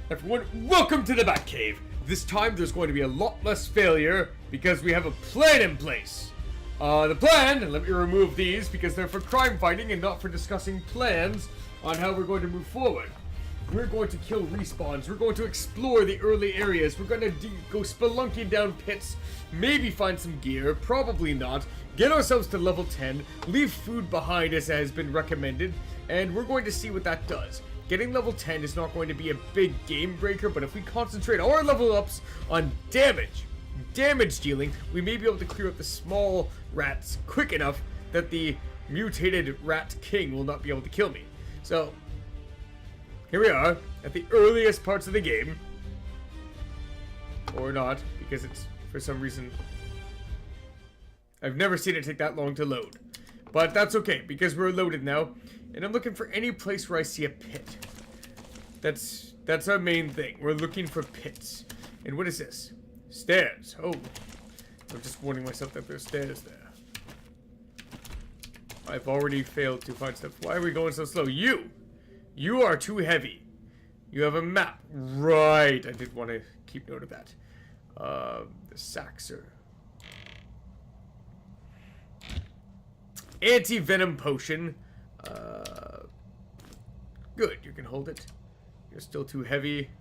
Everyone, welcome to the Batcave. This time there's going to be a lot less failure because we have a plan in place. The plan, and let me remove these because they're for crime fighting and not for discussing plans on how we're going to move forward. We're going to kill respawns, we're going to explore the early areas, we're going to go spelunking down pits, maybe find some gear, probably not, get ourselves to level 10, leave food behind as has been recommended, and we're going to see what that does. Getting level 10 is not going to be a big game breaker, but if we concentrate our level ups on damage dealing, we may be able to clear up the small rats quick enough that the mutated rat king will not be able to kill me. So, here we are, at the earliest parts of the game. Or not, because it's, for some reason, I've never seen it take that long to load. But that's okay, because we're loaded now, and I'm looking for any place where I see a pit. That's our main thing. We're looking for pits. And what is this? Stairs. Oh. I'm just warning myself that there's stairs there. I've already failed to find stuff. Why are we going so slow? You are too heavy. You have a map. Right. I did want to keep note of that. The sacks are... Anti-venom potion. Good, you can hold it. You're still too heavy.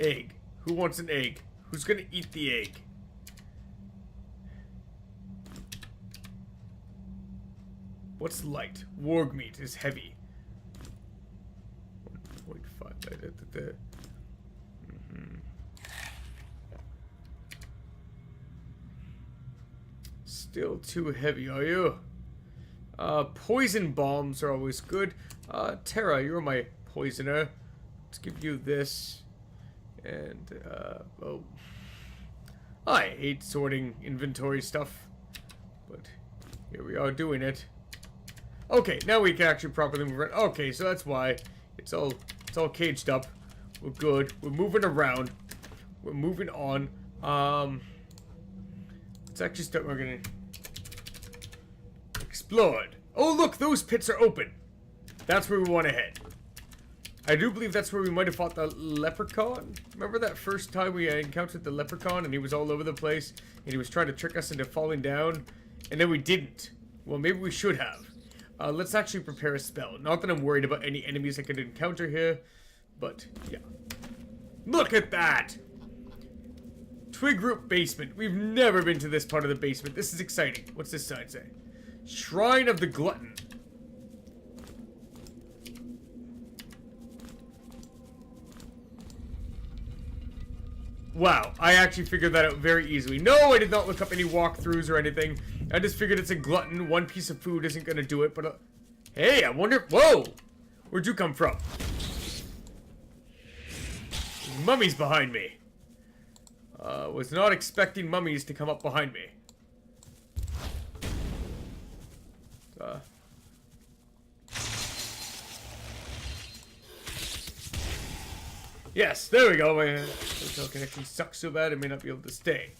Egg. Who wants an egg? Who's gonna eat the egg? What's light? Warg meat is heavy. 1.5. Still too heavy, are you? Poison bombs are always good. Terra, you're my poisoner. Let's give you this. And, oh. I hate sorting inventory stuff. But here we are doing it. Okay, now we can actually properly move around. Okay, so that's why. It's all caged up. We're good. We're moving around. We're moving on. Let's actually start. We're gonna explore. Oh, look, those pits are open. That's where we want to head. I do believe that's where we might have fought the leprechaun. Remember that first time we encountered the leprechaun and he was all over the place and he was trying to trick us into falling down and then we didn't. Well, maybe we should have. Let's actually prepare a spell. Not that I'm worried about any enemies I could encounter here, but yeah. Look at that! Twig Root Basement. We've never been to this part of the basement. This is exciting. What's this sign say? Shrine of the Glutton. Wow, I actually figured that out very easily. No, I did not look up any walkthroughs or anything. I just figured it's a glutton. One piece of food isn't going to do it, but... hey, I wonder... whoa! Where'd you come from? Mummies behind me. Was not expecting mummies to come up behind me. Yes, there we go. My hotel connection sucks so bad I may not be able to stay.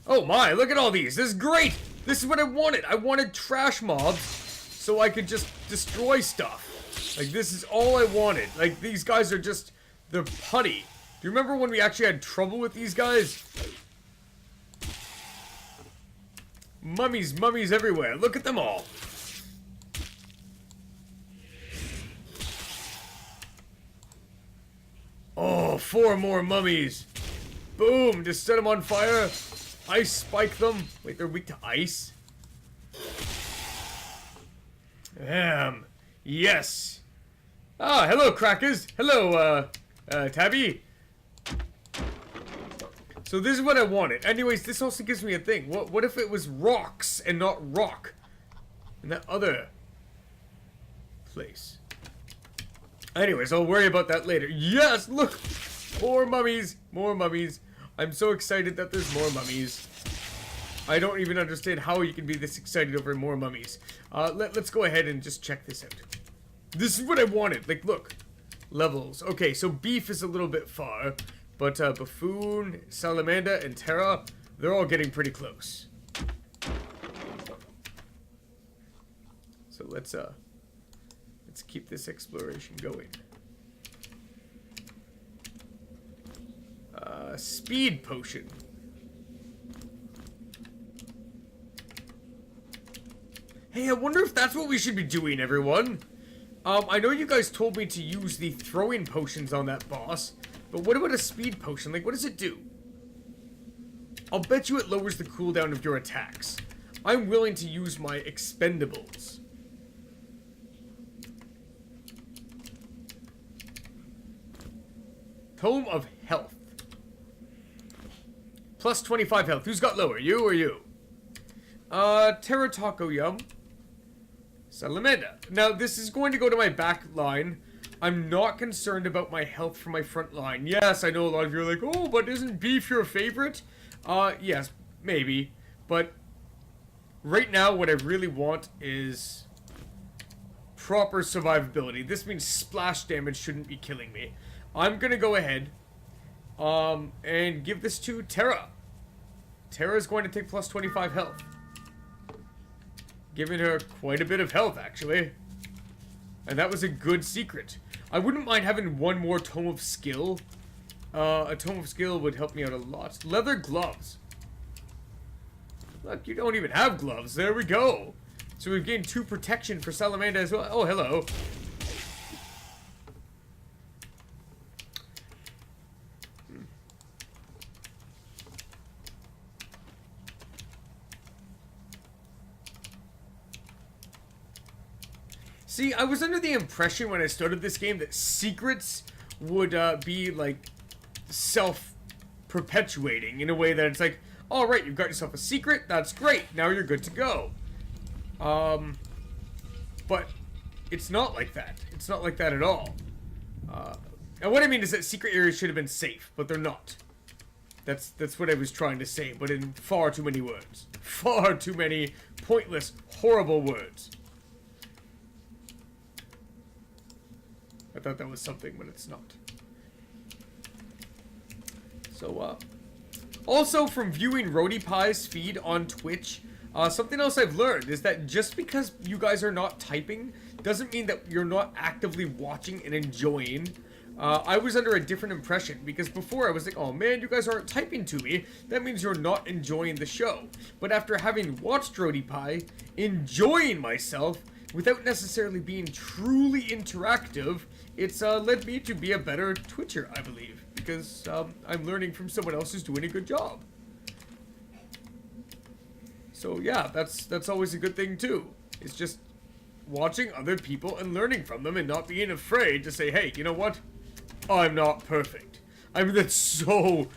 Oh my, look at all these. This is great. This is what I wanted. I wanted trash mobs so I could just destroy stuff. Like, this is all I wanted. Like, these guys are just, they're putty. Do you remember when we actually had trouble with these guys? Mummies everywhere. Look at them all. Oh, 4 more mummies. Boom, just set them on fire. Ice spike them. Wait, they're weak to ice? Damn. Yes. Ah, hello, crackers. Hello, Tabby. So this is what I wanted. Anyways, this also gives me a thing. What if it was rocks and not rock? In that other place. Anyways, I'll worry about that later. Yes, look! More mummies! More mummies. I'm so excited that there's more mummies. I don't even understand how you can be this excited over more mummies. Let's go ahead and just check this out. This is what I wanted. Like, look. Levels. Okay, so beef is a little bit far. But Buffoon, Salamanda, and Terra, they're all getting pretty close. So let's keep this exploration going. speed potion. Hey, I wonder if that's what we should be doing, everyone. I know you guys told me to use the throwing potions on that boss, but what about a speed potion? Like, what does it do? I'll bet you it lowers the cooldown of your attacks. I'm willing to use my expendables. Tome of Health. Plus 25 health. Who's got lower? You or you? Terra Taco Yum. Salamanda. Now, this is going to go to my back line. I'm not concerned about my health from my front line. Yes, I know a lot of you are like, oh, but isn't beef your favorite? Yes, maybe. But right now, what I really want is proper survivability. This means splash damage shouldn't be killing me. I'm gonna go ahead, and give this to Terra. Terra is going to take plus 25 health. Giving her quite a bit of health, actually. And that was a good secret. I wouldn't mind having one more Tome of Skill. A Tome of Skill would help me out a lot. Leather gloves. Look, you don't even have gloves. There we go. So we've gained 2 protection for Salamanda as well. Oh, hello. See, I was under the impression when I started this game that secrets would be, like, self-perpetuating in a way that it's like, alright, you've got yourself a secret, that's great, now you're good to go. But it's not like that. It's not like that at all. And what I mean is that secret areas should have been safe, but they're not. That's what I was trying to say, but in far too many words. Far too many pointless, horrible words. I thought that was something, but it's not. So, also from viewing Roadie Pie's feed on Twitch, something else I've learned is that just because you guys are not typing doesn't mean that you're not actively watching and enjoying. I was under a different impression because before I was like, oh man, you guys aren't typing to me. That means you're not enjoying the show. But after having watched Roadie Pie, enjoying myself, without necessarily being truly interactive, it's led me to be a better Twitcher, I believe. Because I'm learning from someone else who's doing a good job. So yeah, that's always a good thing too. It's just watching other people and learning from them and not being afraid to say, hey, you know what? I'm not perfect. I mean, that's so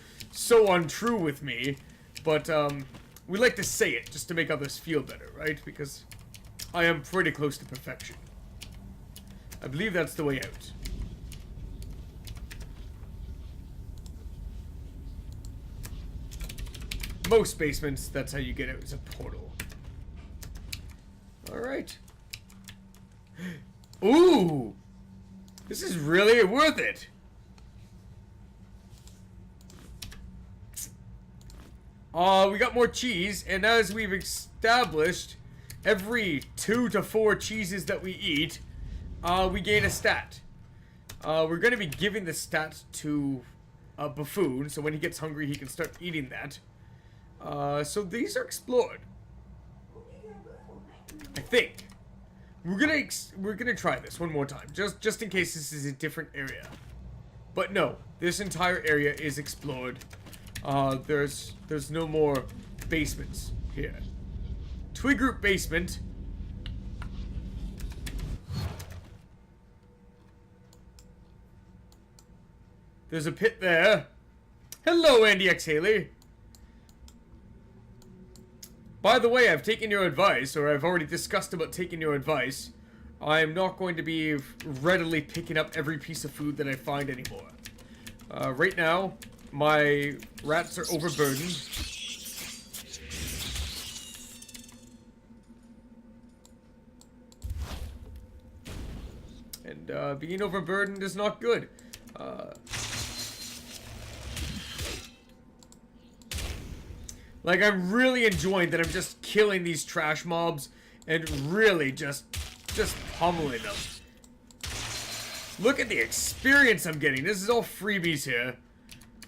untrue with me. But we like to say it just to make others feel better, right? Because I am pretty close to perfection. I believe that's the way out. Most basements, that's how you get out, is a portal. Alright. Ooh! This is really worth it! We got more cheese, and as we've established, every 2 to 4 cheeses that we eat, we gain a stat. We're going to be giving the stat to Buffoon, so when he gets hungry he can start eating that. So these are explored. I think. We're gonna try this one more time, just in case this is a different area. But no, this entire area is explored. There's no more basements here. Twig Group basement. There's a pit there. Hello, Andy X. Haley. By the way, I've taken your advice, or I've already discussed about taking your advice. I am not going to be readily picking up every piece of food that I find anymore. Right now, my rats are overburdened. And being overburdened is not good. Like, I'm really enjoying that I'm just killing these trash mobs and really just pummeling them. Look at the experience I'm getting. This is all freebies here.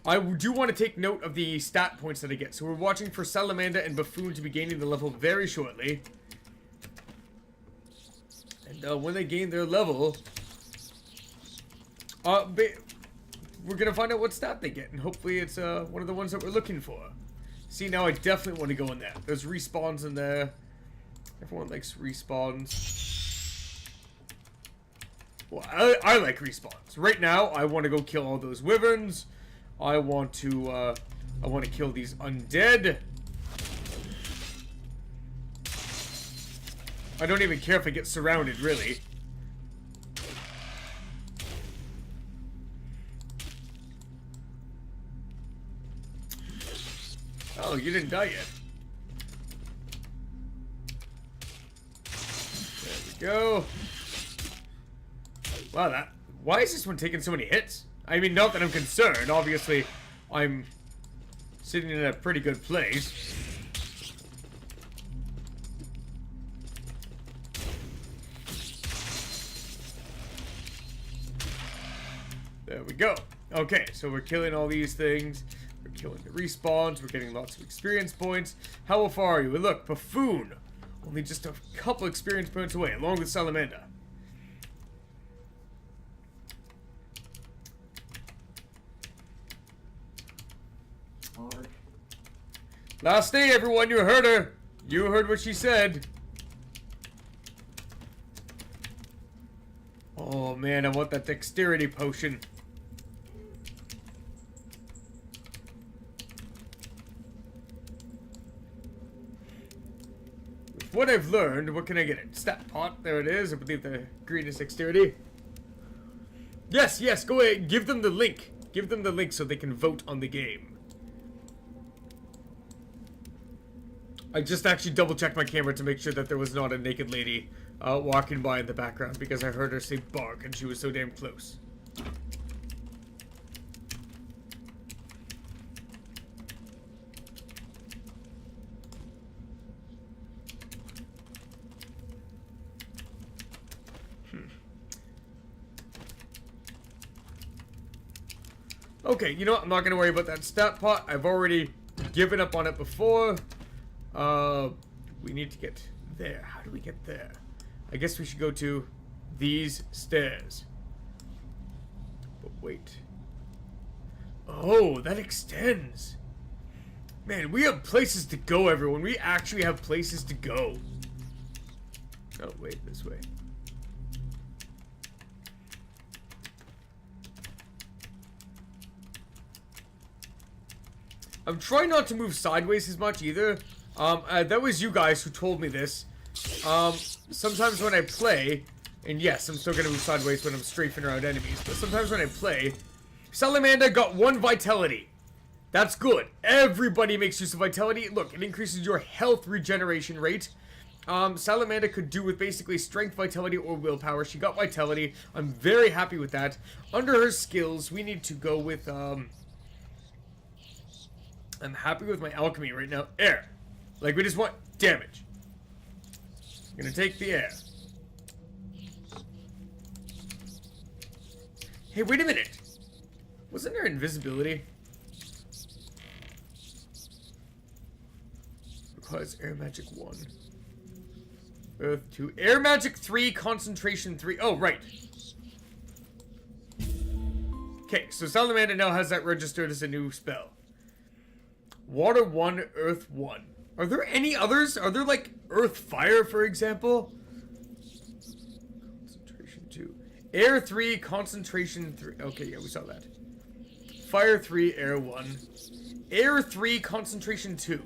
I do want to take note of the stat points that I get. So we're watching for Salamanda and Buffoon to be gaining the level very shortly. And when they gain their level, we're gonna find out what stat they get, and hopefully it's one of the ones that we're looking for. See, now I definitely want to go in there. There's respawns in there. Everyone likes respawns. Well, I like respawns. Right now, I want to go kill all those wyverns. I want to kill these undead. I don't even care if I get surrounded, really. Oh, you didn't die yet. There we go. Wow, why is this one taking so many hits? I mean, not that I'm concerned. Obviously, I'm sitting in a pretty good place. There we go. Okay, so we're killing all these things. We're killing the respawns. We're getting lots of experience points. How far are you? Look, Buffoon. Only just a couple experience points away, along with Salamanda. Last day, everyone. You heard her. You heard what she said. Oh, man, I want that dexterity potion. With what I've learned, what can I get it? Stat pot. There it is. I believe the green is dexterity. Yes, yes. Go ahead. Give them the link. Give them the link so they can vote on the game. I just actually double-checked my camera to make sure that there was not a naked lady walking by in the background because I heard her say bark and she was so damn close. Okay, you know what? I'm not going to worry about that stat pot. I've already given up on it before. We need to get there. How do we get there? I guess we should go to these stairs. But wait. Oh, that extends. Man, we have places to go, everyone. We actually have places to go. Oh, wait, this way. I'm trying not to move sideways as much either. That was you guys who told me this. Sometimes when I play, and yes, I'm still gonna move sideways when I'm strafing around enemies, but sometimes when I play, Salamanda got 1 vitality. That's good. Everybody makes use of vitality. Look, it increases your health regeneration rate. Salamanda could do with basically strength, vitality, or willpower. She got vitality. I'm very happy with that. Under her skills, we need to go with, I'm happy with my alchemy right now. Air. Like, we just want damage. I'm gonna take the air. Hey, wait a minute. Wasn't there invisibility? Requires air magic 1. Earth 2. Air magic 3, concentration 3. Oh, right. Okay, so Salamanda now has that registered as a new spell. Water 1, Earth 1. Are there any others? Are there, like, Earth Fire, for example? Concentration 2. Air 3, concentration 3. Okay, yeah, we saw that. Fire 3, Air 1. Air 3, concentration 2.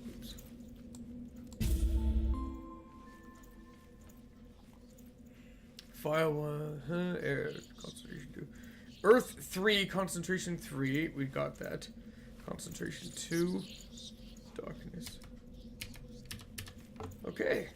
Oops. Fire 1, Air, concentration 2. Earth 3, concentration 3. We got that. Concentration 2. Darkness. Okay.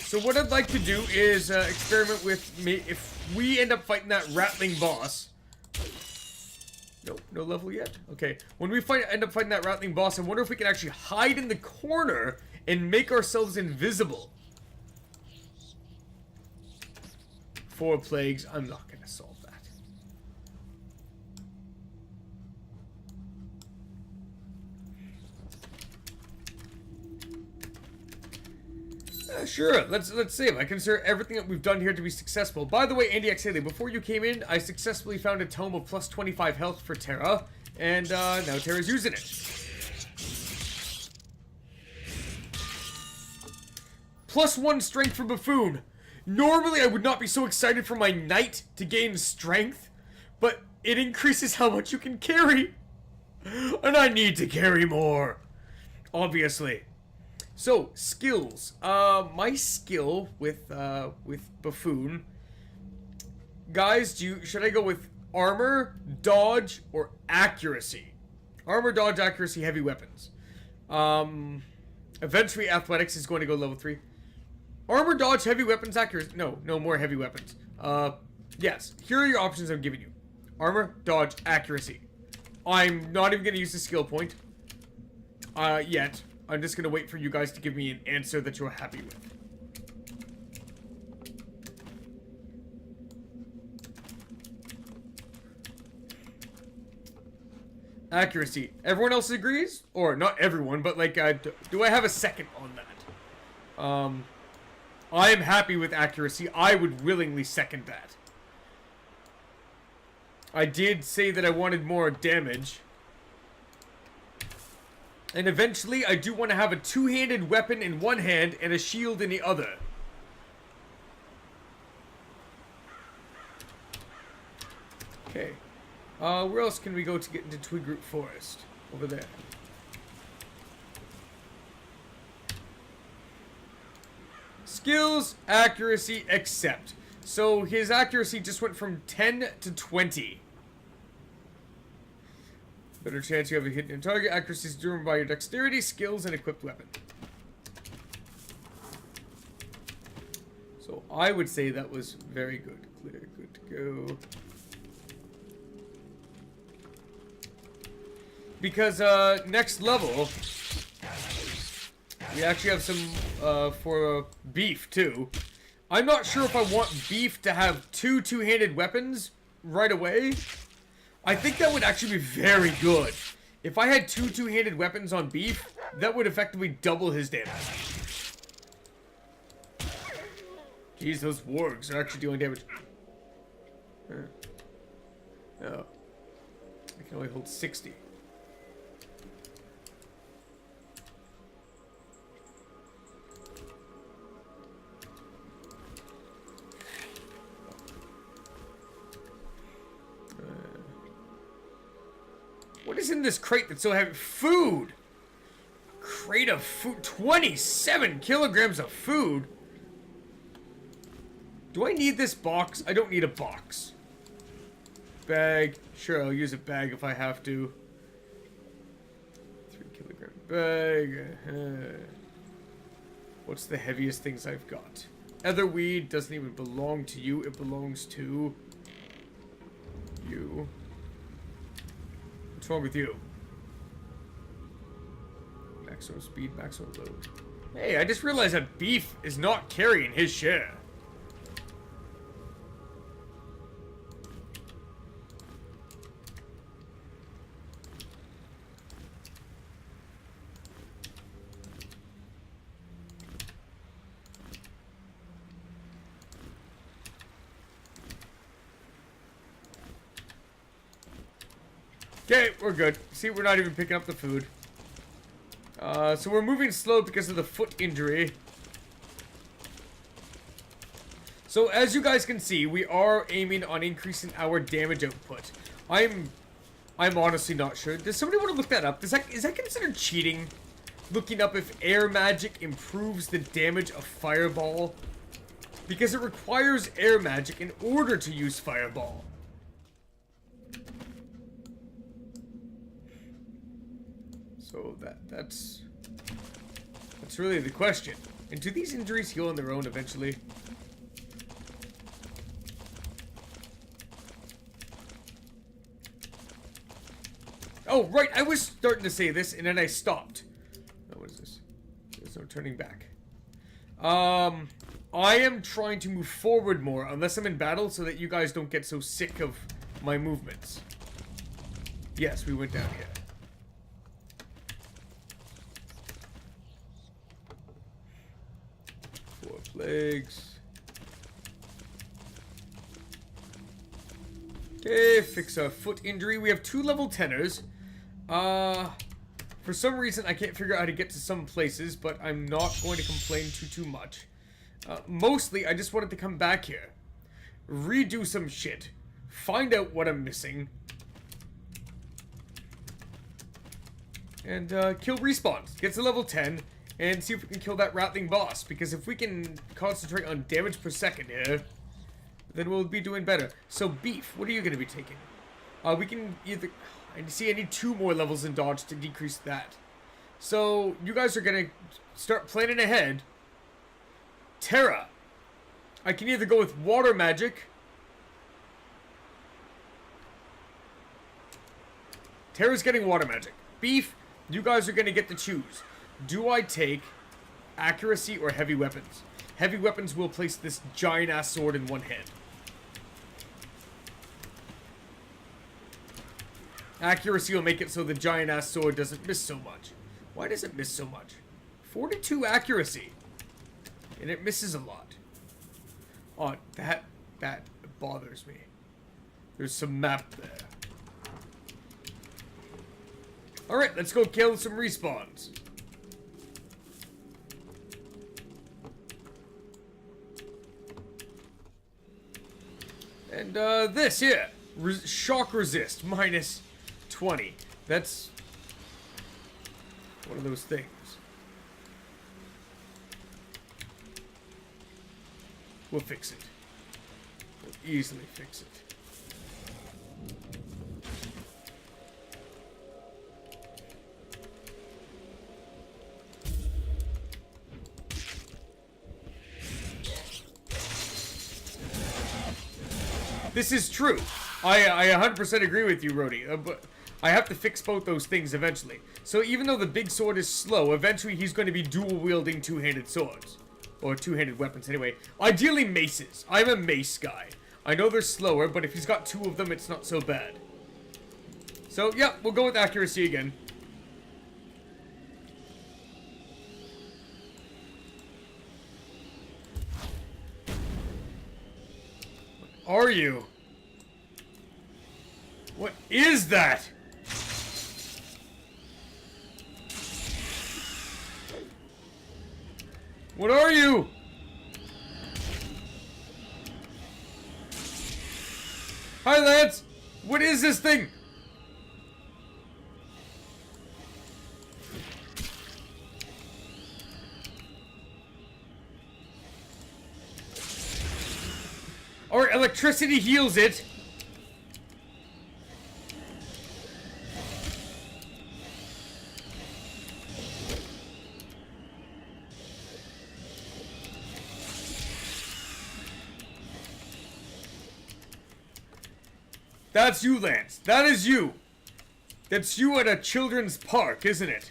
So what I'd like to do is experiment with me. If we end up fighting that Ratling boss. Nope, No level yet? Okay. When we end up fighting that Ratling boss, I wonder if we can actually hide in the corner and make ourselves invisible. 4 plagues. I'm not going to solve that. Sure, let's save. I consider everything that we've done here to be successful. By the way, Andy X Haley, before you came in, I successfully found a tome of plus 25 health for Terra, and now Terra's using it. Plus 1 strength for Buffoon. Normally, I would not be so excited for my knight to gain strength, but it increases how much you can carry, and I need to carry more, obviously. So, skills. My skill with Buffoon. Guys, should I go with armor, dodge, or accuracy? Armor, dodge, accuracy, heavy weapons. Eventually athletics is going to go level 3. Armor, dodge, heavy weapons, accuracy. No more heavy weapons. Yes. Here are your options I'm giving you. Armor, dodge, accuracy. I'm not even going to use the skill point. Yet. I'm just gonna wait for you guys to give me an answer that you're happy with. Accuracy. Everyone else agrees? Or, not everyone, but like, do I have a second on that? I am happy with accuracy. I would willingly second that. I did say that I wanted more damage. And eventually, I do want to have a two-handed weapon in one hand and a shield in the other. Okay. Where else can we go to get into Twigroot Forest? Over there. Skills, accuracy, accept. So his accuracy just went from 10 to 20. Better chance you have a hidden target. Accuracy is determined by your dexterity, skills, and equipped weapon. So I would say that was very good. Clear, good to go. Because next level, we actually have some for beef too. I'm not sure if I want beef to have two-handed weapons right away. I think that would actually be very good. If I had two-handed weapons on beef, that would effectively double his damage. Jeez, those wargs are actually doing damage. Oh. I can only hold 60. What is in this crate that's so heavy? Food! Crate of food. 27 kilograms of food? Do I need this box? I don't need a box. Bag. Sure, I'll use a bag if I have to. 3 kilogram bag. What's the heaviest things I've got? Etherweed doesn't even belong to you. It belongs to you. What's wrong with you? Maximum speed, maximum load. Hey, I just realized that beef is not carrying his share. Okay, we're good. See, we're not even picking up the food. So we're moving slow because of the foot injury. So as you guys can see, we are aiming on increasing our damage output. I'm honestly not sure. Does somebody want to look that up? Is that considered cheating? Looking up if air magic improves the damage of fireball? Because it requires air magic in order to use fireball. So that's really the question. And do these injuries heal on their own eventually? Oh, right, I was starting to say this, and then I stopped. Oh, what is this? There's no turning back. I am trying to move forward more, unless I'm in battle, so that you guys don't get so sick of my movements. Yes, we went down here. Four plagues. Okay, fix our foot injury. We have 2 level 10ers. For some reason, I can't figure out how to get to some places, but I'm not going to complain too much. Mostly, I just wanted to come back here, redo some shit, find out what I'm missing, and kill respawns. Get to level 10, and see if we can kill that Ratling boss, because if we can concentrate on damage per second here, then we'll be doing better. So, Beef, what are you going to be taking? We can either... I see I need 2 more levels in dodge to decrease that. So, you guys are going to start planning ahead. Terra. I can either go with water magic. Terra's getting water magic. Beef, you guys are going to get to choose. Do I take accuracy or heavy weapons? Heavy weapons will place this giant-ass sword in one hand. Accuracy will make it so the giant-ass sword doesn't miss so much. Why does it miss so much? 42 accuracy. And it misses a lot. Oh, that bothers me. There's some map there. Alright, let's go kill some respawns. And, this here. Shock resist, minus 20. That's one of those things. We'll fix it. We'll easily fix it. This is true. I 100% agree with you, Rhodey. But I have to fix both those things eventually. So even though the big sword is slow, eventually he's going to be dual-wielding 2-handed swords. Or 2-handed weapons, anyway. Ideally, maces. I'm a mace guy. I know they're slower, but if he's got 2 of them, it's not so bad. So, yeah, we'll go with accuracy again. What are you? What is that? What are you? Hi, Lance. What is this thing? Or electricity heals it. That's you, Lance. That is you. That's you at a children's park, isn't it?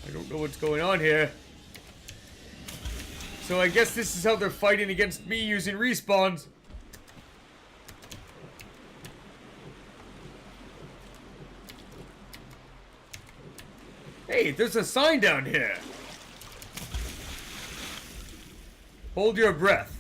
I don't know what's going on here. So I guess this is how they're fighting against me using respawns. Hey, there's a sign down here. Hold your breath.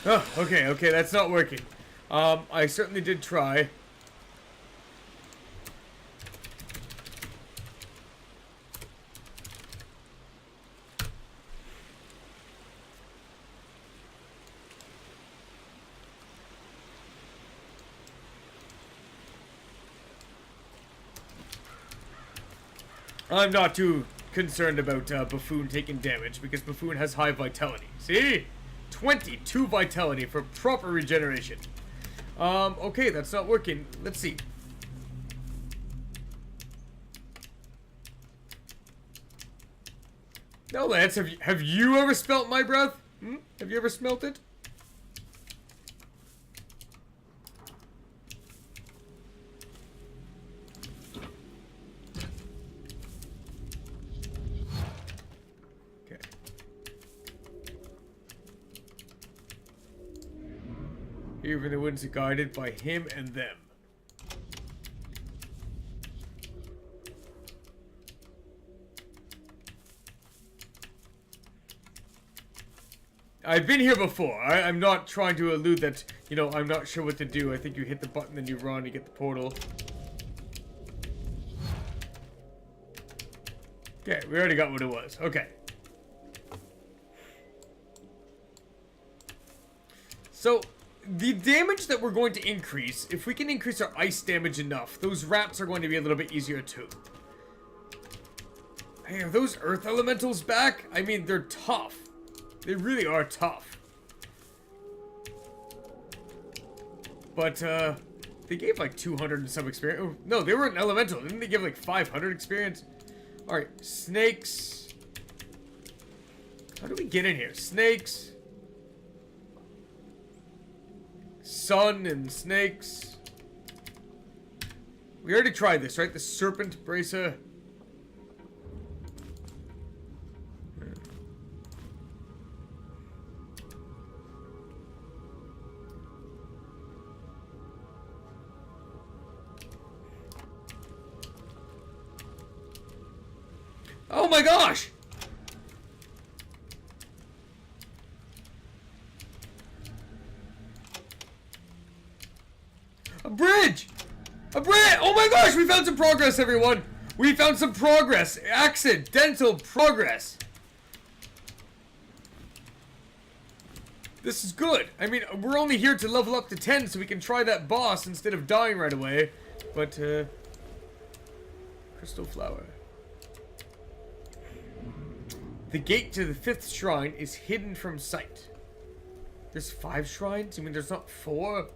Oh, okay, okay, that's not working. I certainly did try. I'm not too concerned about Buffoon taking damage because Buffoon has high vitality. See? 22 vitality for proper regeneration. Okay, that's not working. Let's see. Now, Lance, have you ever smelt my breath? Hmm? Have you ever smelt it? Even the winds are guided by him and them. I've been here before. I'm not trying to allude that, you know, I'm not sure what to do. I think you hit the button, then you run, you get the portal. Okay, we already got what it was. Okay. So, the damage that we're going to increase, if we can increase our ice damage enough, those rats are going to be a little bit easier too. Hey, are those earth elementals back? I mean, they're tough. They really are tough. But, they gave like 200 and some experience. Oh, no, they were an elemental. Didn't they give like 500 experience? Alright, snakes. How do we get in here? Snakes. Sun and snakes. We already tried this, right? The serpent bracer. Oh my gosh! A bridge! A bridge! Oh my gosh, we found some progress, everyone! We found some progress! Accidental progress! This is good. I mean, we're only here to level up to 10 so we can try that boss instead of dying right away. But, crystal flower. The gate to the 5th shrine is hidden from sight. There's 5 shrines? I mean, there's not 4?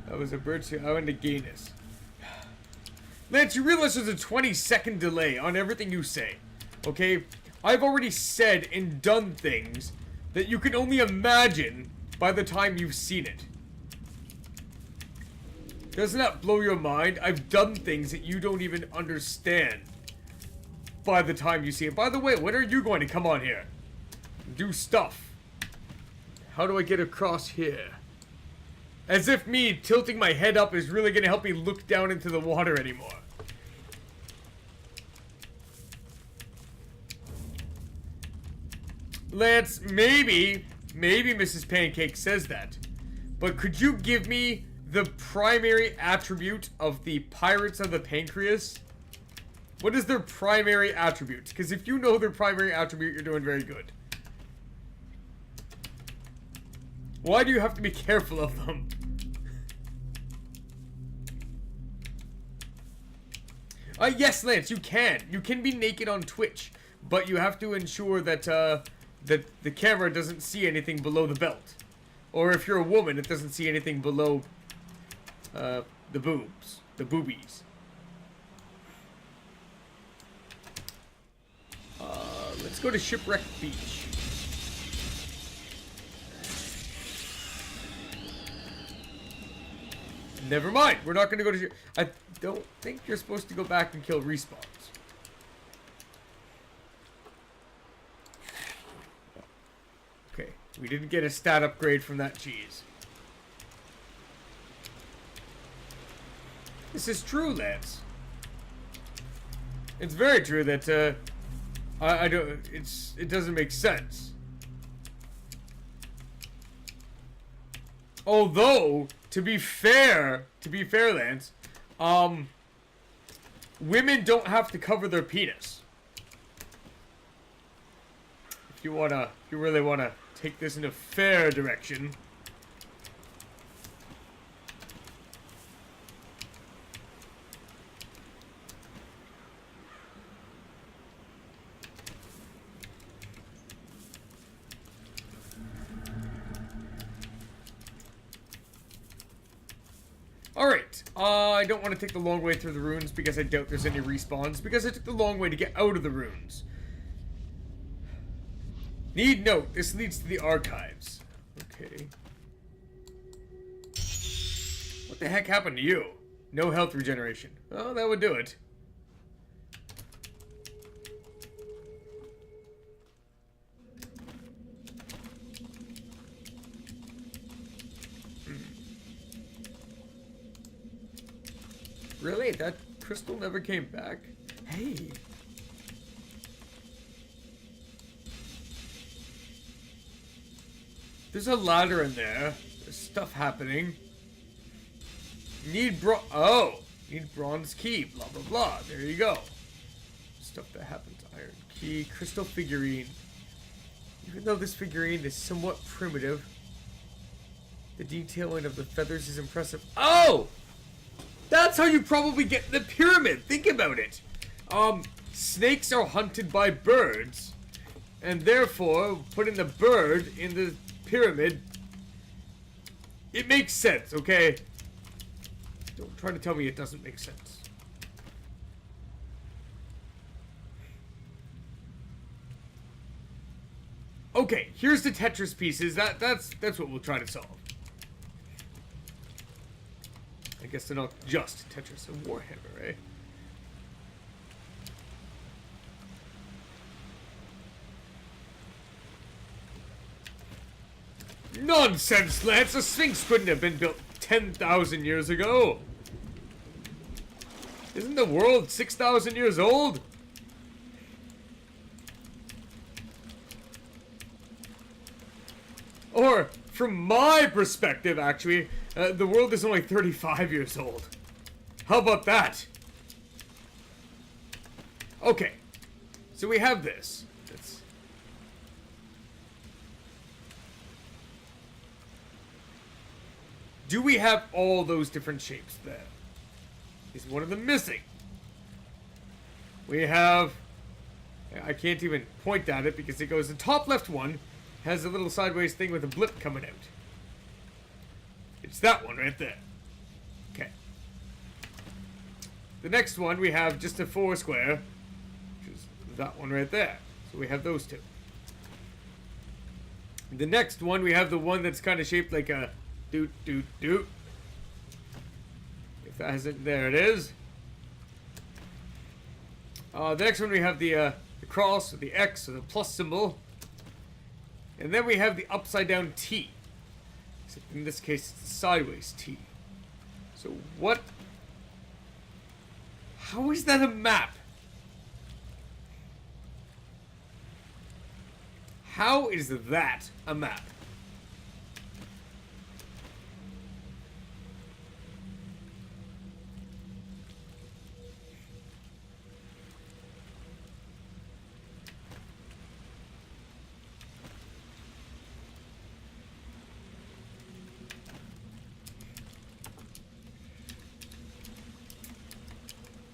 That was a bird to I went to Gainus. Lance, you realize there's a 20-second delay on everything you say. Okay? I've already said and done things that you can only imagine by the time you've seen it. Doesn't that blow your mind? I've done things that you don't even understand by the time you see it. By the way, when are you going to come on here? Do stuff. How do I get across here? As if me tilting my head up is really going to help me look down into the water anymore. Lance, maybe Mrs. Pancake says that. But could you give me the primary attribute of the Pirates of the Pancreas? What is their primary attribute? Because if you know their primary attribute, you're doing very good. Why do you have to be careful of them? Yes, Lance, you can. You can be naked on Twitch, but you have to ensure that that the camera doesn't see anything below the belt. Or if you're a woman, it doesn't see anything below the boobs, the boobies. Let's go to Shipwreck Beach. Never mind. We're not gonna go to... I don't think you're supposed to go back and kill respawns. Okay. We didn't get a stat upgrade from that cheese. This is true, Lance. It's very true that, I don't... It doesn't make sense. Although, to be fair, Lance, women don't have to cover their penis. If you really wanna take this in a fair direction. Alright, I don't want to take the long way through the ruins because I doubt there's any respawns, because I took the long way to get out of the ruins. Need note, this leads to the archives. Okay. What the heck happened to you? No health regeneration. Oh, that would do it. Really? That crystal never came back? Hey. There's a ladder in there. There's stuff happening. Need bronze key. Blah, blah, blah. There you go. Stuff that happens. Iron key. Crystal figurine. Even though this figurine is somewhat primitive, the detailing of the feathers is impressive. Oh! That's how you probably get the pyramid. Think about it. Snakes are hunted by birds, and therefore putting the bird in the pyramid, it makes sense, okay? Don't try to tell me it doesn't make sense. Okay, here's the Tetris pieces. That's what we'll try to solve. I guess they're not just Tetris and Warhammer, eh? Nonsense, Lance! The Sphinx couldn't have been built 10,000 years ago! Isn't the world 6,000 years old? Or, from my perspective, actually, the world is only 35 years old. How about that? Okay. So we have this. Do we have all those different shapes there? Is one of them missing? We have... I can't even point at it because it goes... The top left one has a little sideways thing with a blip coming out. It's that one right there. Okay. The next one we have just a four square, which is that one right there. So we have those two. The next one we have the one that's kind of shaped like a doot. If that isn't, there it is. The next one we have the cross or the X or the plus symbol. And then we have the upside down T. Except in this case, it's a sideways T. So what? How is that a map? How is that a map?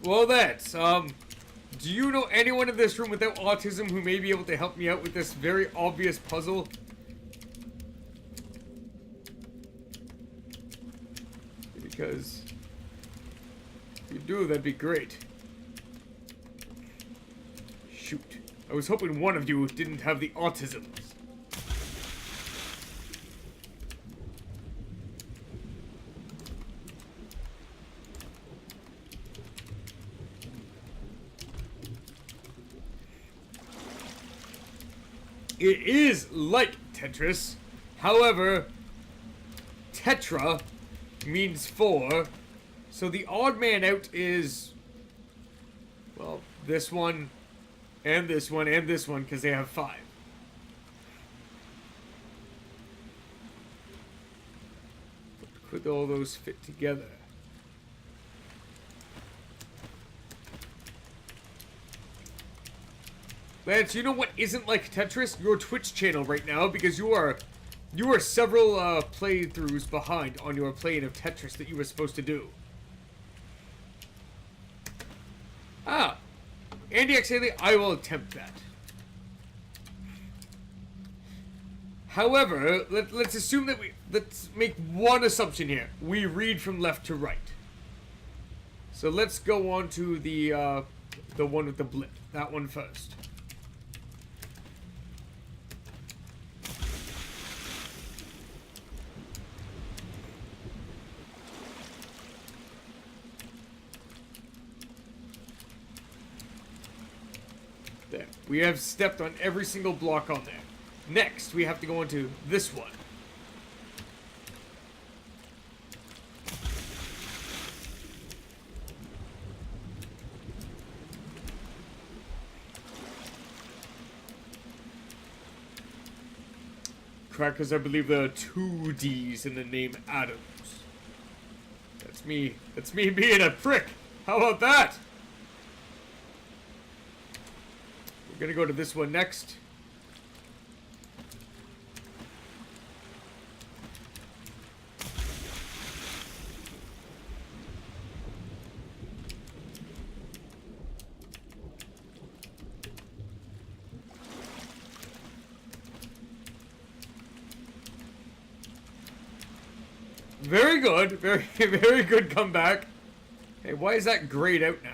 Well, that's, do you know anyone in this room without autism who may be able to help me out with this very obvious puzzle? Because if you do, that'd be great. Shoot. I was hoping one of you didn't have the autism. It is like Tetris. However, tetra means 4. So the odd man out is, well, this one, and this one, and this one, because they have 5. Could all those fit together? Lance, you know what isn't like Tetris? Your Twitch channel right now, because you are several playthroughs behind on your playing of Tetris that you were supposed to do. Ah, Andy X. Haley, I will attempt that. However, let's assume that let's make one assumption here. We read from left to right. So let's go on to the one with the blip. That one first. There. We have stepped on every single block on there. Next, we have to go into this one. Correct, because I believe there are 2 D's in the name Adams. That's me being a prick. How about that? We're gonna go to this one next. Very good. Very, very good comeback. Hey, why is that grayed out now?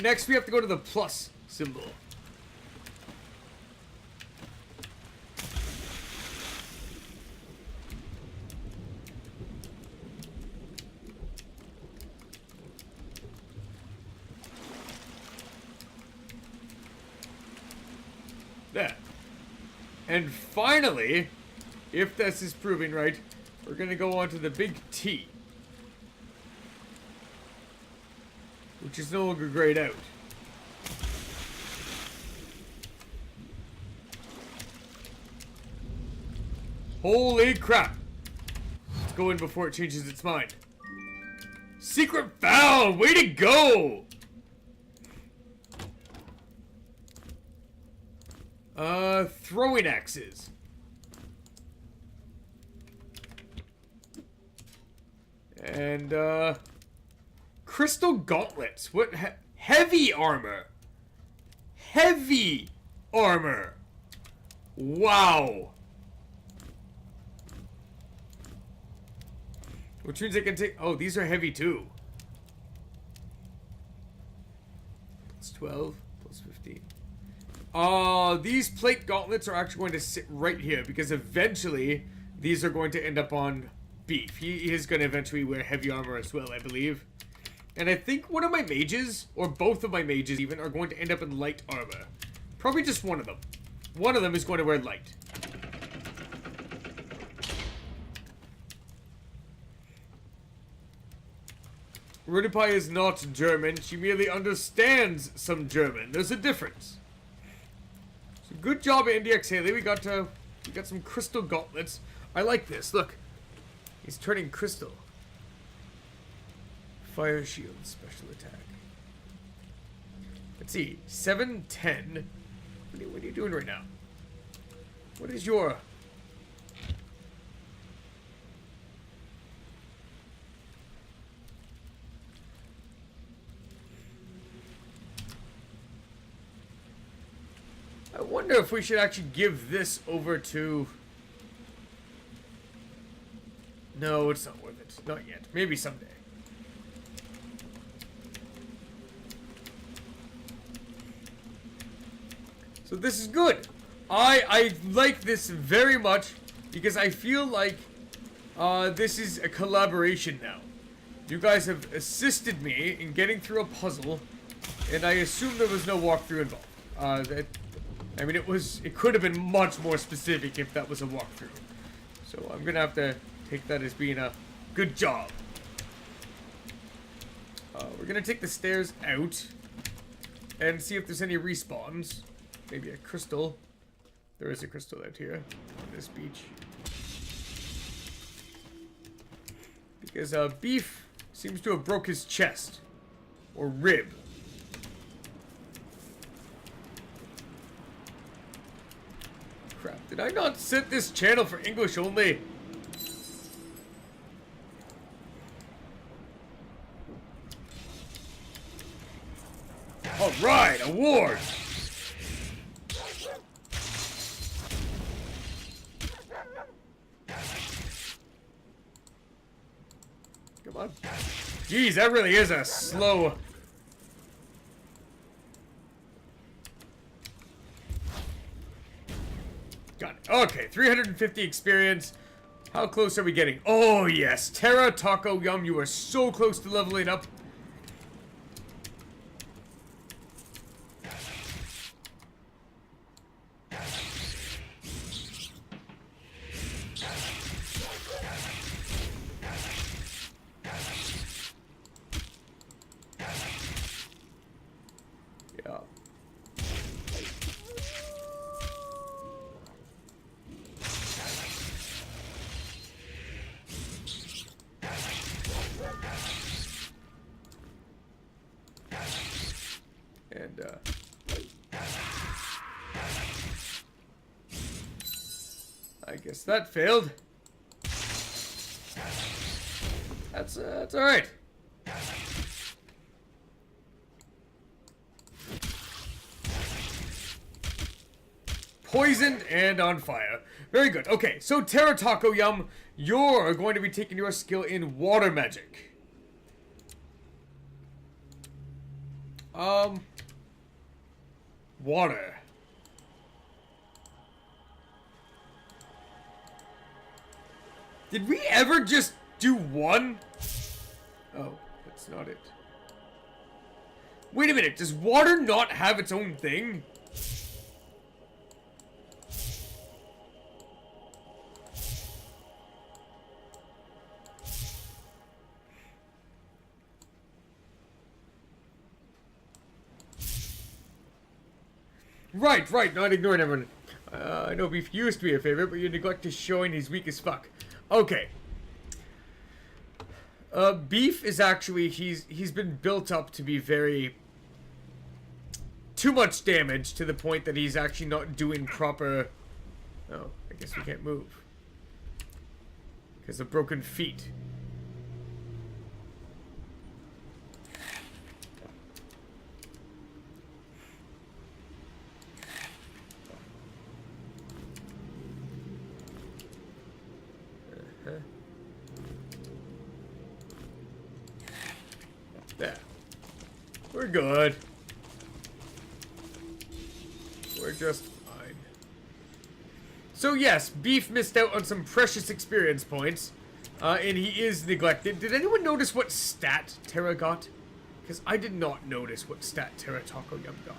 Next, we have to go to the plus symbol. There. And finally, if this is proving right, we're going to go on to the big T. Which is no longer grayed out. Holy crap! Let's go in before it changes its mind. Secret found! Way to go! Throwing axes. And, crystal gauntlets. What? Heavy armor. Heavy armor. Wow. Which means I can take... Oh, these are heavy too. Plus 12, plus 15. These plate gauntlets are actually going to sit right here because eventually these are going to end up on Beef. He is going to eventually wear heavy armor as well, I believe. And I think one of my mages, or both of my mages even, are going to end up in light armor. Probably just one of them. One of them is going to wear light. Rudipai is not German. She merely understands some German. There's a difference. So good job, Andy X. Haley. We got some crystal gauntlets. I like this. Look. He's turning crystal. Fire shield, special attack. Let's see. 710. What are you doing right now? What is your... I wonder if we should actually give this over to... No, it's not worth it. Not yet. Maybe someday. So this is good. I like this very much because I feel like This is a collaboration now. You guys have assisted me in getting through a puzzle, and I assume there was no walkthrough involved. It could have been much more specific if that was a walkthrough. So I'm gonna have to take that as being a good job. We're gonna take the stairs out and see if there's any respawns. Maybe a crystal. There is a crystal out here on this beach. Because Beef seems to have broke his chest. Or rib. Crap, did I not set this channel for English only? Alright, award! Come on. Jeez, that really is a slow... Got it. Okay, 350 experience. How close are we getting? Oh, yes. Terra Taco Yum, you are so close to leveling up. I guess that failed. That's alright. Poisoned and on fire. Very good. Okay, so Terra Taco Yum, you're going to be taking your skill in water magic. Water. Did we ever just do one? Oh, that's not it. Wait a minute, does water not have its own thing? Right, not ignoring everyone. I know Beef used to be a favorite, but you neglect to showing he's weak as fuck. Okay. Beef is actually, he's been built up to be very... too much damage to the point that he's actually not doing proper... Oh, I guess we can't move. Because of broken feet. There. We're good. We're just fine. So yes, Beef missed out on some precious experience points. And he is neglected. Did anyone notice what stat Terra got? Because I did not notice what stat Terra Taco Yum got.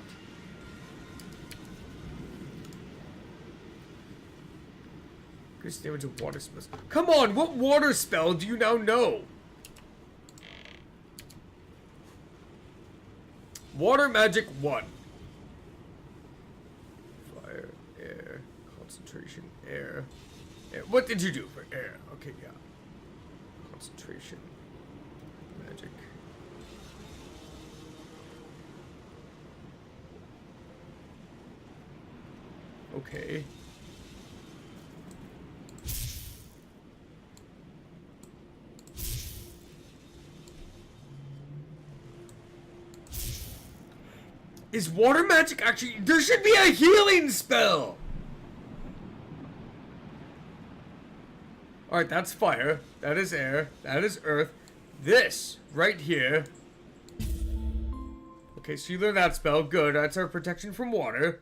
Increase damage of water spells. Come on, what water spell do you now know? Water magic 1. Fire, air, concentration, air. What did you do for air? Okay, yeah. Concentration, magic. Okay. Is water magic actually... There should be a healing spell! Alright, that's fire. That is air. That is earth. This, right here. Okay, so you learned that spell. Good. That's our protection from water.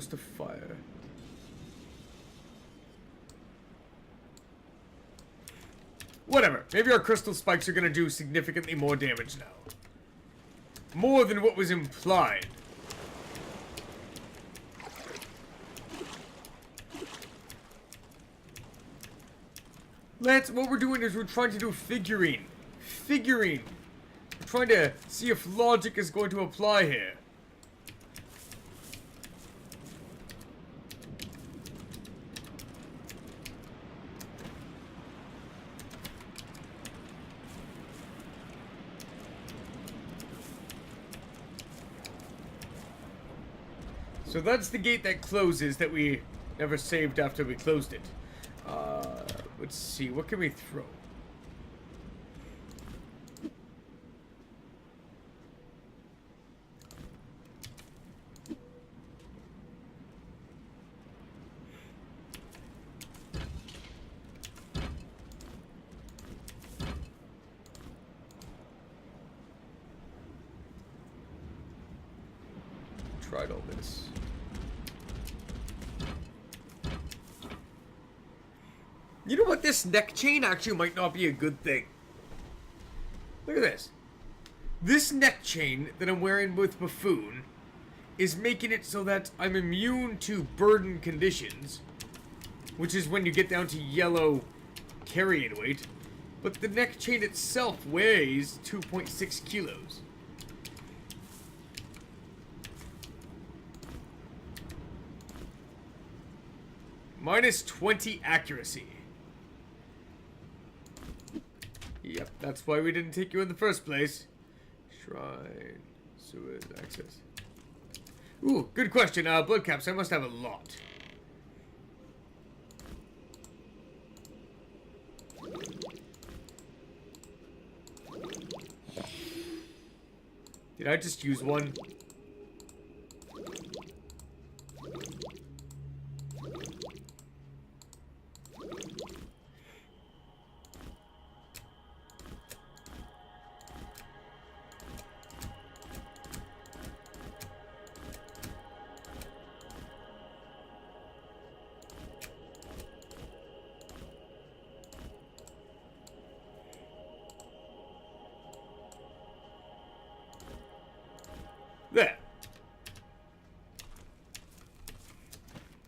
goes to fire. Whatever. Maybe our crystal spikes are going to do significantly more damage now. More than what was implied. Lance, what we're doing is we're trying to do figurine. Figurine. We're trying to see if logic is going to apply here. So that's the gate that closes that we never saved after we closed it. Let's see, what can we throw? Tried all this. You know what? This neck chain actually might not be a good thing. Look at this. This neck chain that I'm wearing with Buffoon is making it so that I'm immune to burden conditions, which is when you get down to yellow carrying weight. But the neck chain itself weighs 2.6 kilos. Minus 20 accuracy. Yep, that's why we didn't take you in the first place. Shrine, sewers, access. Ooh, good question. Blood caps, I must have a lot. Did I just use one? There.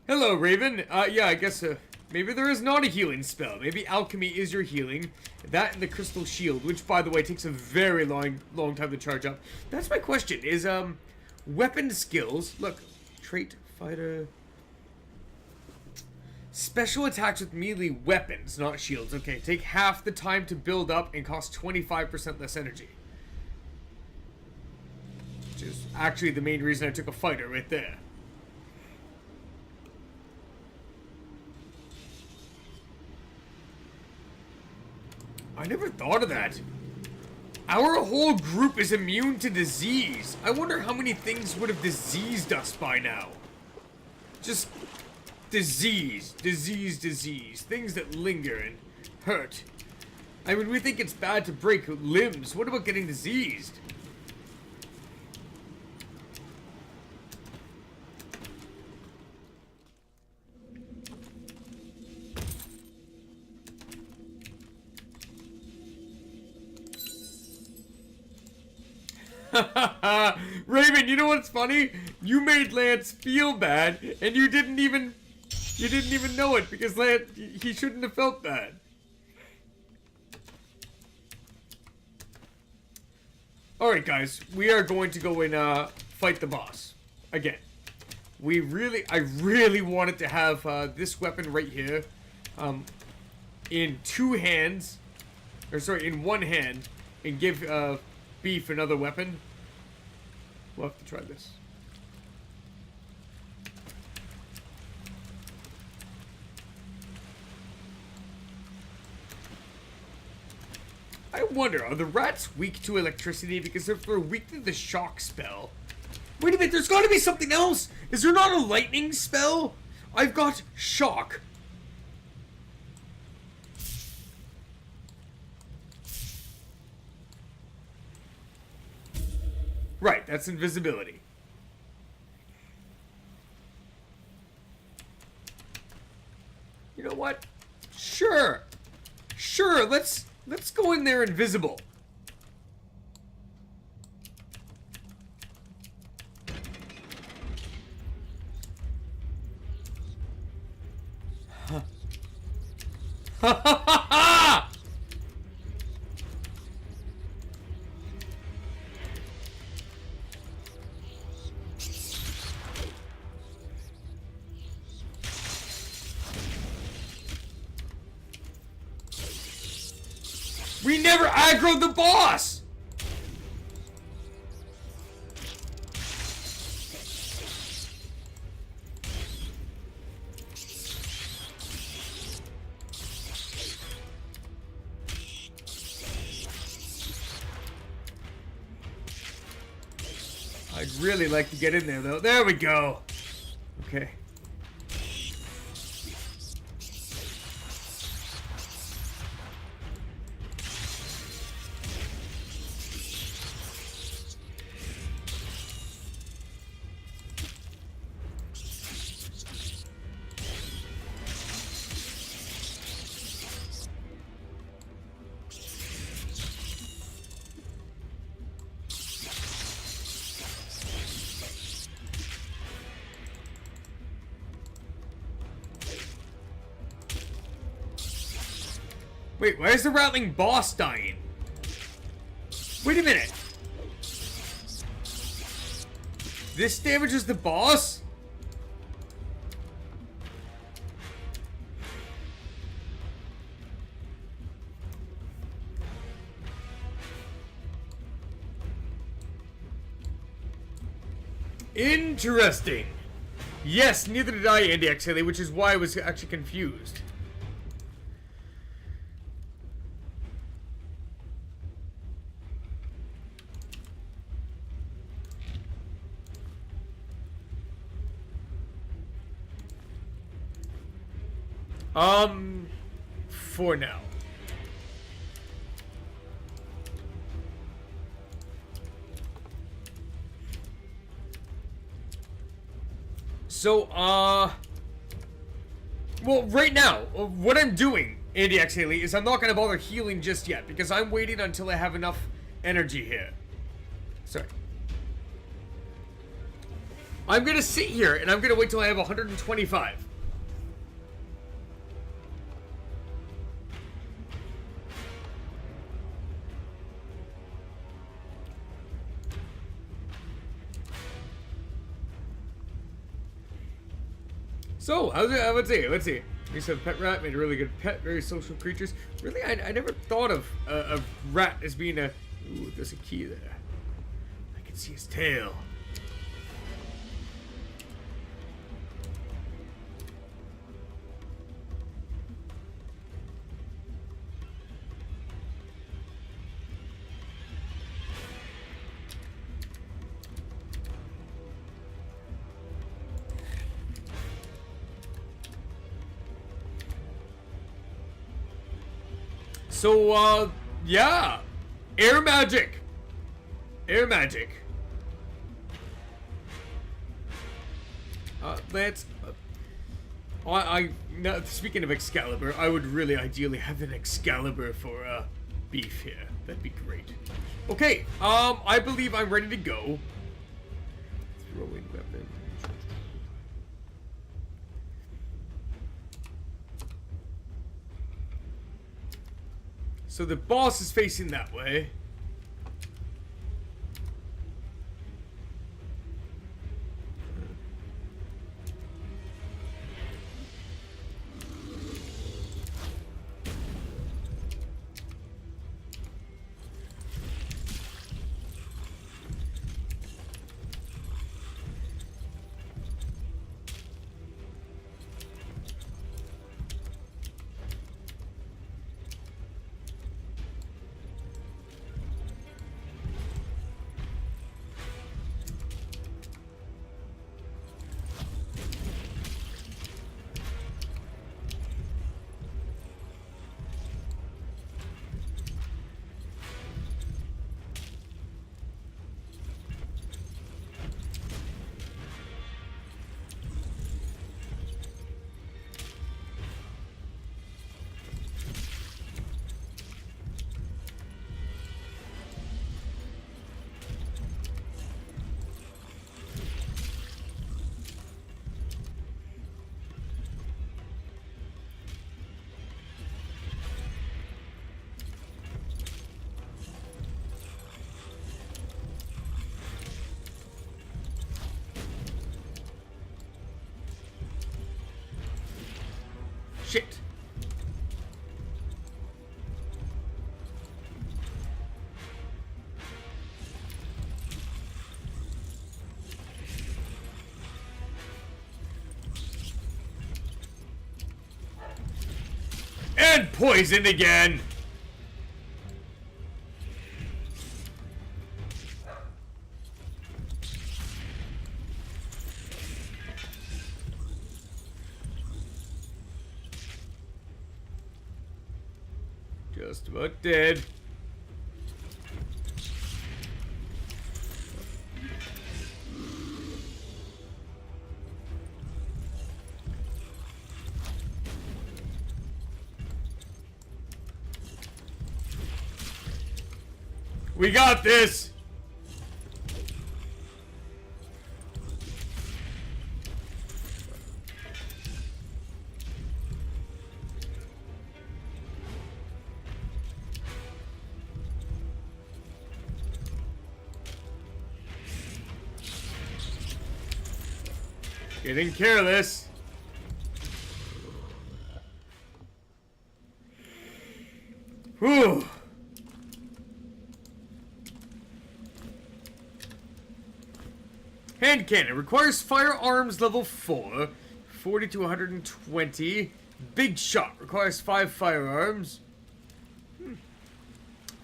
Hello, Raven. Yeah, I guess, maybe there is not a healing spell. Maybe alchemy is your healing. That and the crystal shield, which, by the way, takes a very long time to charge up. That's my question, is, weapon skills... Look, trait, fighter... Special attacks with melee weapons, not shields. Okay, take half the time to build up and cost 25% less energy. Which is actually the main reason I took a fighter right there. I never thought of that. Our whole group is immune to disease. I wonder how many things would have diseased us by now. Just disease. Things that linger and hurt. I mean, we think it's bad to break limbs. What about getting diseased? Raven, you know what's funny? You made Lance feel bad, and you didn't even know it, because Lance, he shouldn't have felt bad. Alright guys, we are going to go and fight the boss. Again. I really wanted to have this weapon right here in two hands, or sorry, in one hand, and give Beef another weapon. We'll have to try this. I wonder, are the rats weak to electricity? Because if they're weak to the shock spell... Wait a minute, there's gotta be something else! Is there not a lightning spell? I've got shock. Right, that's invisibility. let's go in there invisible. Ha ha ha ha! We never aggroed the boss! I'd really like to get in there though. There we go. Okay. Wait, why is the Ratling boss dying? Wait a minute. This damages the boss? Interesting. Yes, neither did I, Andy X-Haley, which is why I was actually confused. For now. So, well, right now, what I'm doing, Andy X. Haley, is I'm not gonna bother healing just yet, because I'm waiting until I have enough energy here. Sorry. I'm gonna sit here, and I'm gonna wait till I have 125. So, let's see. You said pet rat, made a really good pet, very social creatures. Really, I never thought of a rat as being a... Ooh, there's a key there. I can see his tail. So, yeah. Air magic. Air magic. Let's... now, speaking of Excalibur, I would really ideally have an Excalibur for, beef here. That'd be great. Okay, I believe I'm ready to go. Throwing weapon. So the boss is facing that way. poisoned again. Just about dead. We got this! Getting careless. Whew. Hand cannon requires firearms level 4, 40 to 120. Big shot requires 5 firearms,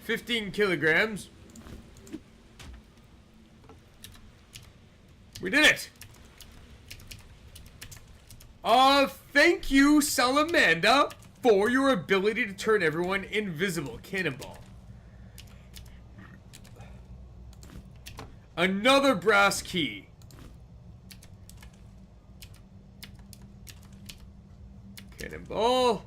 15 kilograms. We did it. Thank you, Salamanda, for your ability to turn everyone invisible. Cannonball. Another brass key. Cannonball.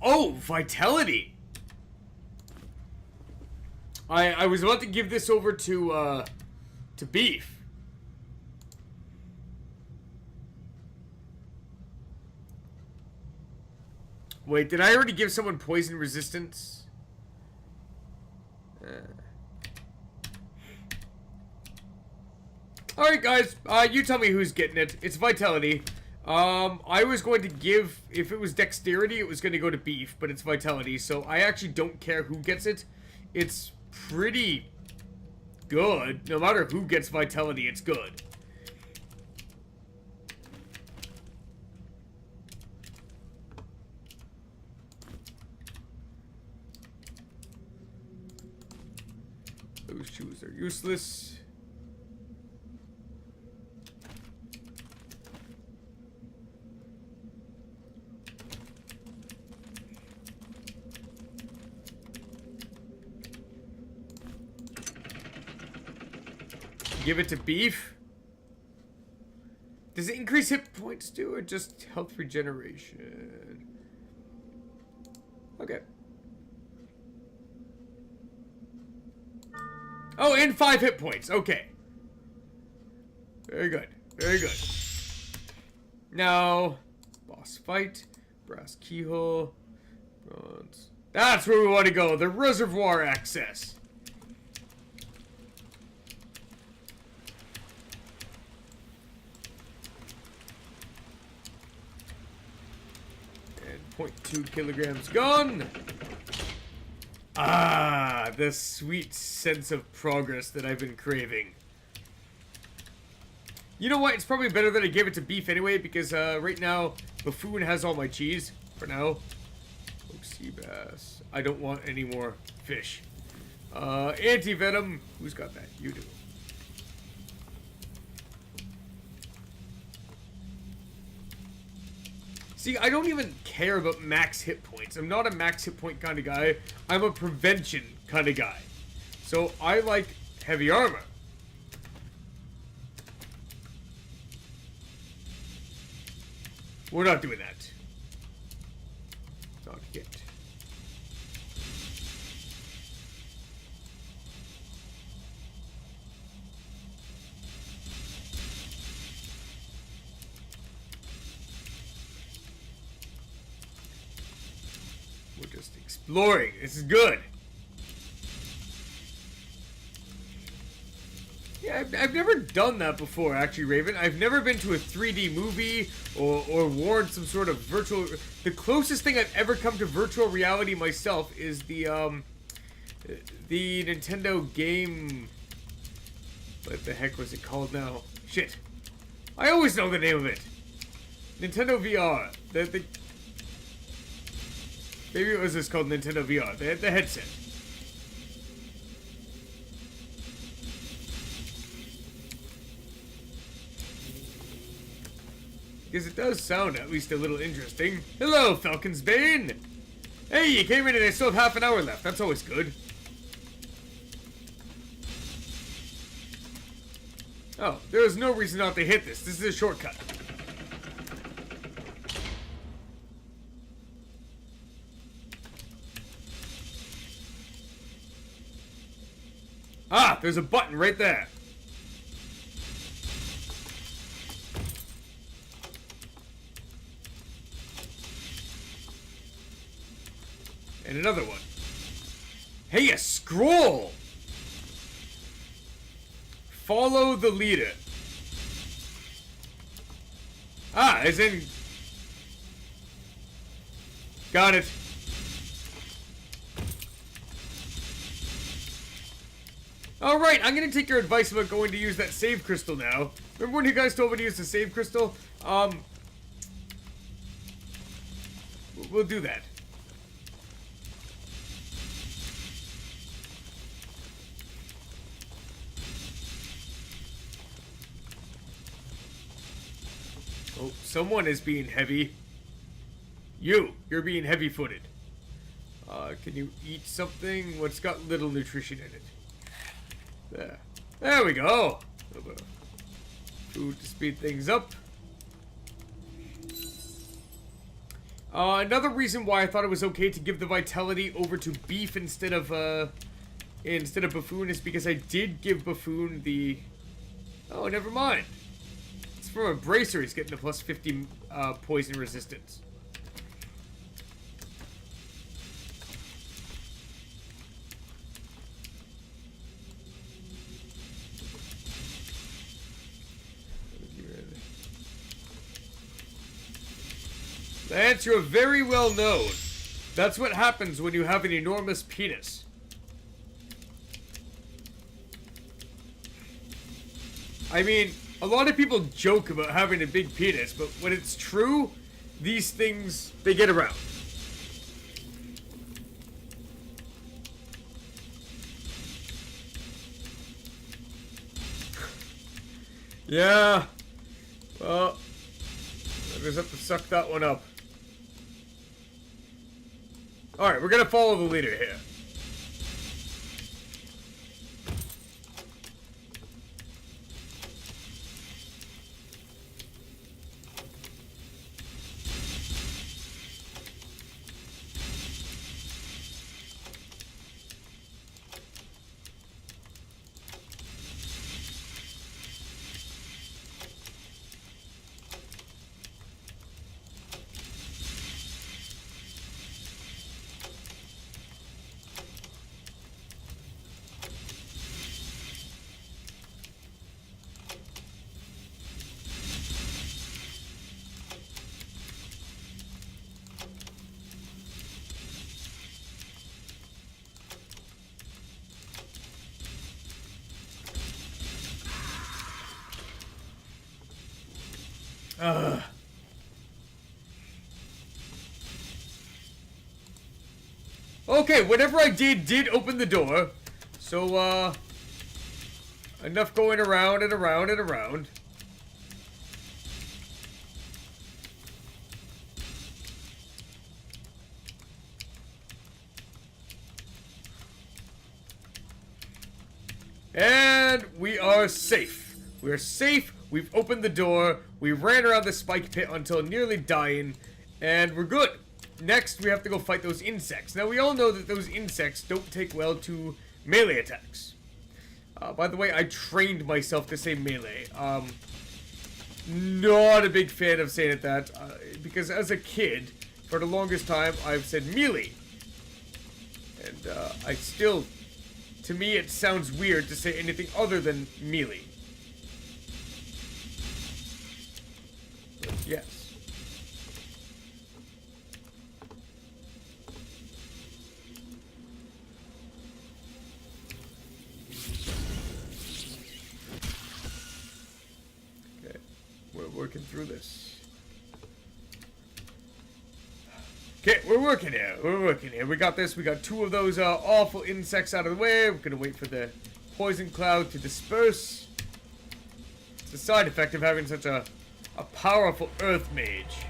Oh, vitality. I was about to give this over to Beef. Wait, did I already give someone poison resistance? Alright guys, you tell me who's getting it. It's vitality. I was going to give, if it was dexterity, it was going to go to Beef, but it's vitality, so I actually don't care who gets it. It's pretty good. No matter who gets vitality, it's good. Those shoes are useless. Give it to Beef. Does it increase hit points too, or just health regeneration? Okay. Oh, and 5 hit points. Okay. Very good. Very good. Now, boss fight, brass keyhole, bronze. That's where we want to go. The reservoir access. And 0.2 kilograms gone. Ah, the sweet sense of progress that I've been craving. You know what? It's probably better that I gave it to Beef anyway, because right now, Buffoon has all my cheese, for now. Oh, sea bass. I don't want any more fish. Anti-venom. Who's got that? You do. See, I don't even care about max hit points. I'm not a max hit point kind of guy. I'm a prevention kind of guy. So I like heavy armor. We're not doing that. Not yet. We're just exploring. This is good. Yeah, I've never done that before, actually, Raven. I've never been to a 3D movie or worn some sort of virtual... The closest thing I've ever come to virtual reality myself is the Nintendo game... What the heck was it called now? Shit. I always know the name of it. Nintendo VR. Maybe it was just called Nintendo VR. The headset. Because it does sound at least a little interesting. Hello, Falcon's Bane! Hey, you came in and I still have half an hour left. That's always good. Oh, there is no reason not to hit this. This is a shortcut. Ah, there's a button right there. And another one. Hey, a scroll! Follow the leader. Ah, as in... Got it. Alright, I'm gonna take your advice about going to use that save crystal now. Remember when you guys told me to use the save crystal? We'll do that. Oh, someone is being heavy. You're being heavy-footed. Can you eat something? What's got little nutrition in it? There we go. A little bit of food to speed things up. Another reason why I thought it was okay to give the vitality over to Beef instead of Buffoon is because I did give Buffoon the... Oh, never mind. It's from a bracer. He's getting a plus 50 poison resistance. Lance, you're very well known. That's what happens when you have an enormous penis. I mean, a lot of people joke about having a big penis, but when it's true, these things, they get around. Yeah. Well, I just have to suck that one up. Alright, we're gonna follow the leader here. Okay, whatever I did open the door. So, enough going around and around and around. And we are safe. We're safe. We've opened the door. We ran around the spike pit until nearly dying. And we're good. Next, we have to go fight those insects. Now, we all know that those insects don't take well to melee attacks. By the way, I trained myself to say melee. Not a big fan of saying it that. Because as a kid, for the longest time, I've said melee. And I still... To me, it sounds weird to say anything other than melee. But yes. working through this. Okay, we're working here. We're working here. We got this. We got 2 of those awful insects out of the way. We're gonna wait for the poison cloud to disperse. It's a side effect of having such a powerful earth mage.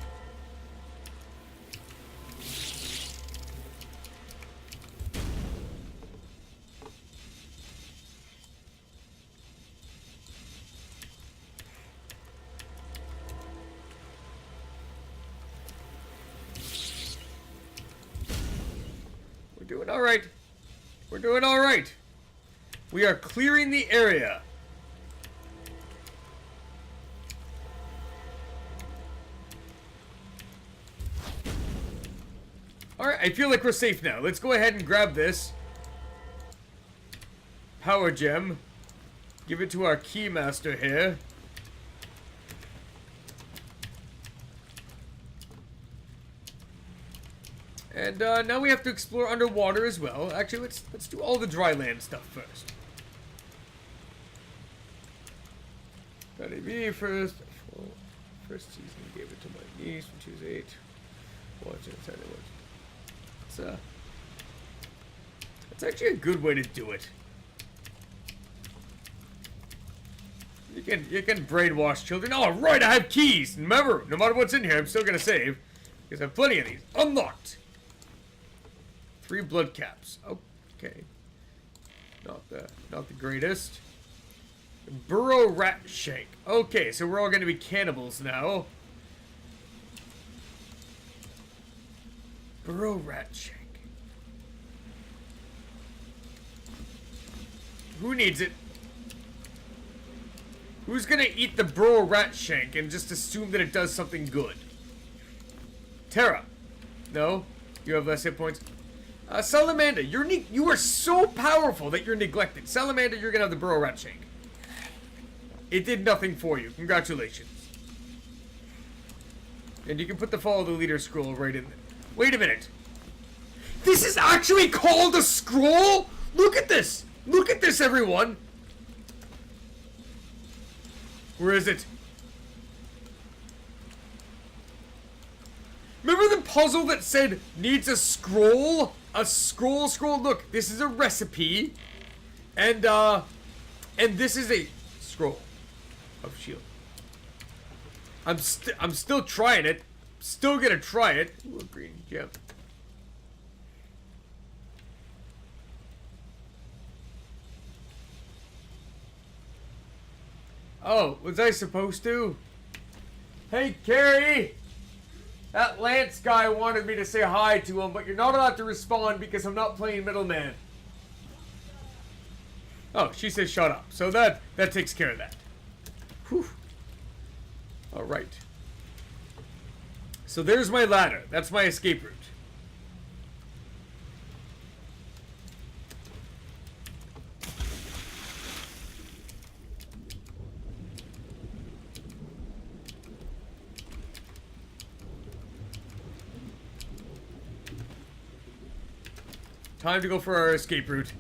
We're doing alright. We're doing alright. We are clearing the area. Alright, I feel like we're safe now. Let's go ahead and grab this power gem. Give it to our keymaster here. And now we have to explore underwater as well. Actually, let's do all the dry land stuff first. Gotta be first. First season, gave it to my niece when she was 8. Watch it, it's actually a good way to do it. You can brainwash children. Oh, right, I have keys. Remember, no matter what's in here, I'm still gonna save because I have plenty of these. Unlocked. 3 blood caps. Okay. Not the greatest. Burrow rat shank. Okay, so we're all gonna be cannibals now. Burrow rat shank. Who needs it? Who's gonna eat the burrow rat shank and just assume that it does something good? Terra. No? You have less hit points. Salamanda, you are so powerful that you're neglected. Salamanda, you're gonna have the burrow rat shank. It did nothing for you. Congratulations. And you can put the follow the leader scroll right in there. Wait a minute. This is actually called a scroll? Look at this. Look at this, everyone. Where is it? Remember the puzzle that said needs a scroll? A scroll. Look, this is a recipe. And this is a scroll of shield. I'm still trying it. Still gonna try it. Ooh, a green gem. Oh, was I supposed to? Hey, Carrie! That Lance guy wanted me to say hi to him, but you're not allowed to respond because I'm not playing middleman. Oh, she says shut up. So that takes care of that. Whew. Alright. So there's my ladder. That's my escape route. Time to go for our escape route.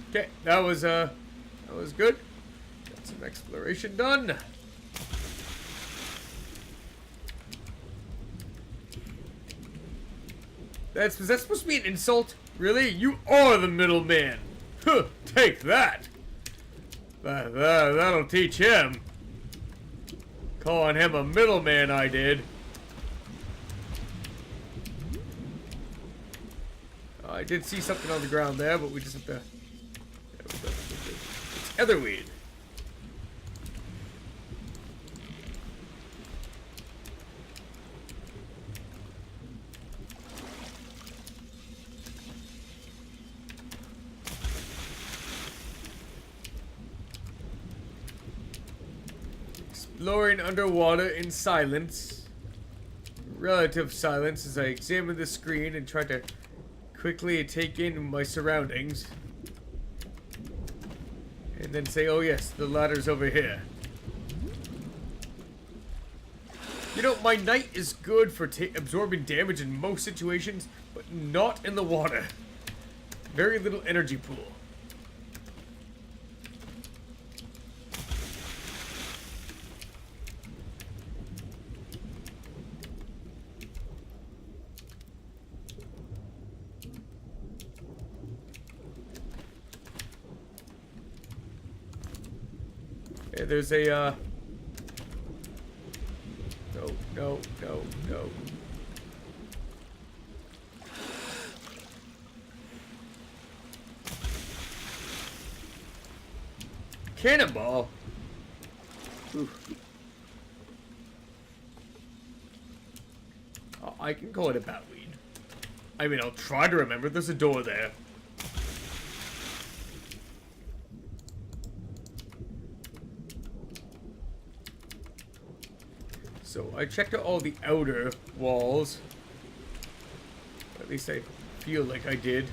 Okay, that was good. Got some exploration done. Is that supposed to be an insult? Really? You are the middleman. Huh, take that. That'll teach him. Calling him a middleman, I did. I did see something on the ground there, but we just have to... It's etherweed. Exploring underwater in silence. Relative silence as I examine the screen and try to quickly take in my surroundings. And then say, oh yes, the ladder's over here. You know, my knight is good for absorbing damage in most situations, but not in the water. Very little energy pool. Okay, there's a, No. Cannonball? Oof. Oh, I can call it a batweed. I mean, I'll try to remember. There's a door there. So I checked out all the outer walls. At least I feel like I did.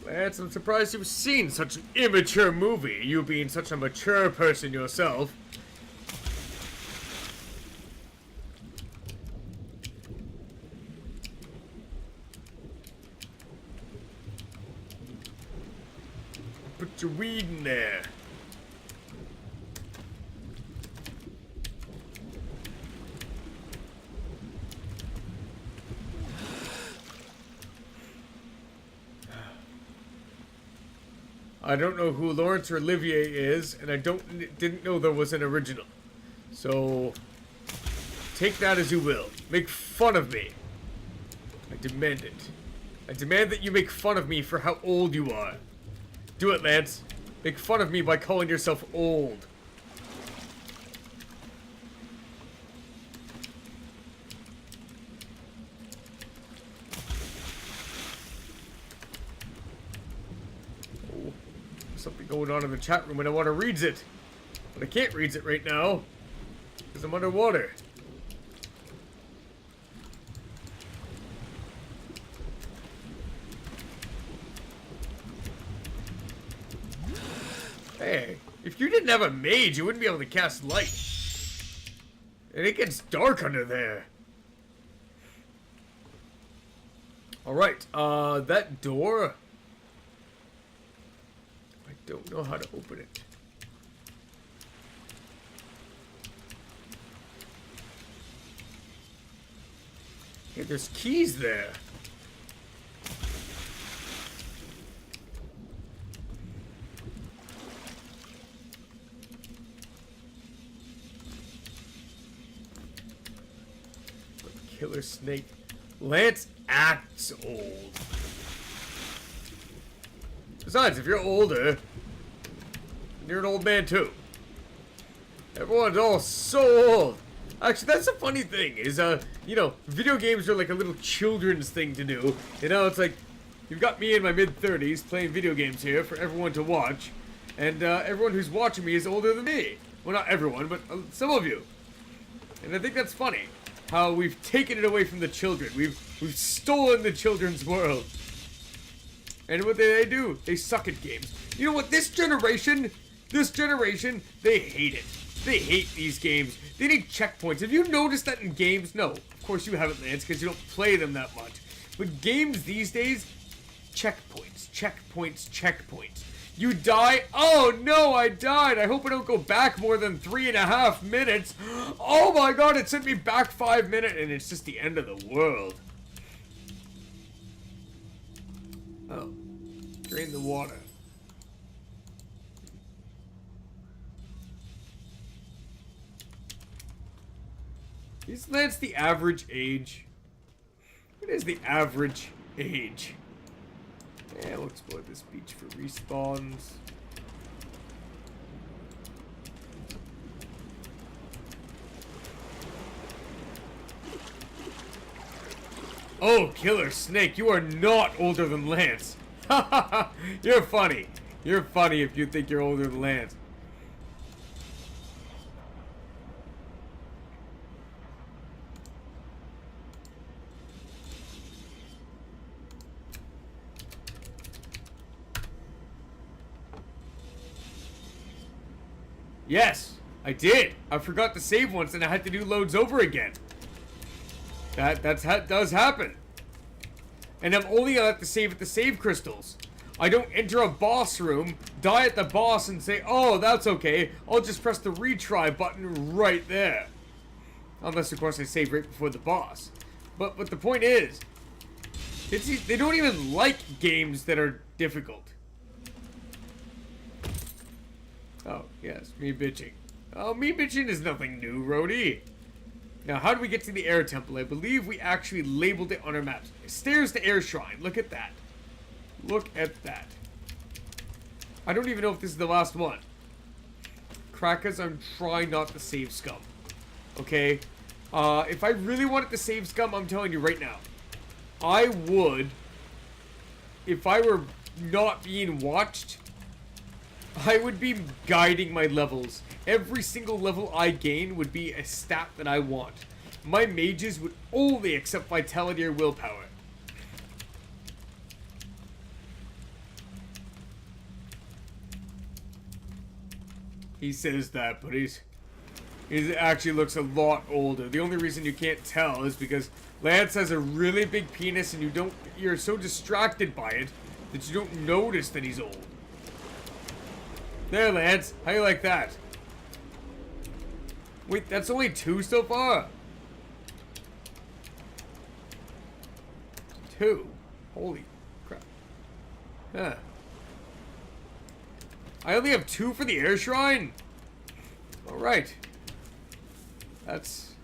Lance, I'm surprised you've seen such an immature movie, you being such a mature person yourself. Put your weed in there. I don't know who Laurence Olivier is, and I didn't know there was an original. So, take that as you will. Make fun of me. I demand it. I demand that you make fun of me for how old you are. Do it, Lance. Make fun of me by calling yourself old. Oh, something going on in the chat room and I want to read it. But I can't read it right now. Because I'm underwater. Hey, if you didn't have a mage, you wouldn't be able to cast light. And it gets dark under there. Alright, that door... I don't know how to open it. Hey, there's keys there. Killer snake. Lance acts old. Besides, if you're older, you're an old man too. Everyone's all so old. Actually, that's a funny thing, is, you know, video games are like a little children's thing to do. You know, it's like, you've got me in my mid-30s playing video games here for everyone to watch. And, everyone who's watching me is older than me. Well, not everyone, but some of you. And I think that's funny. How we've taken it away from the children. We've stolen the children's world. And what they do? They suck at games. You know what? This generation, they hate it. They hate these games. They need checkpoints. Have you noticed that in games? No, of course you haven't, Lance, because you don't play them that much. But games these days, checkpoints, checkpoints, checkpoints. You die? Oh no, I died. I hope I don't go back more than 3.5 minutes. Oh my god, it sent me back 5 minutes and it's just the end of the world. Oh, drain the water. Is Lance the average age? What is the average age? Yeah, we'll explore this beach for respawns. Oh, Killer Snake, you are not older than Lance. You're funny. You're funny if you think you're older than Lance. Yes, I did. I forgot to save once and I had to do loads over again. That does happen. And I'm only allowed to save at the save crystals. I don't enter a boss room, die at the boss and say, oh, that's okay. I'll just press the retry button right there. Unless, of course, I save right before the boss. But the point is, They don't even like games that are difficult. Oh, yes, me bitching. Oh, me bitching is nothing new, Rhodey. Now, how do we get to the air temple? I believe we actually labeled it on our maps. Stairs to air shrine. Look at that. Look at that. I don't even know if this is the last one. Crackers, I'm trying not to save scum. Okay? If I really wanted to save scum, I'm telling you right now. I would, if I were not being watched, I would be guiding my levels. Every single level I gain would be a stat that I want. My mages would only accept vitality or willpower. He says that, but he actually looks a lot older. The only reason you can't tell is because Lance has a really big penis and you're so distracted by it that you don't notice that he's old. There, Lance. How you like that? Wait, that's only 2 so far? 2? Holy crap. Huh. I only have 2 for the air shrine? Alright. That's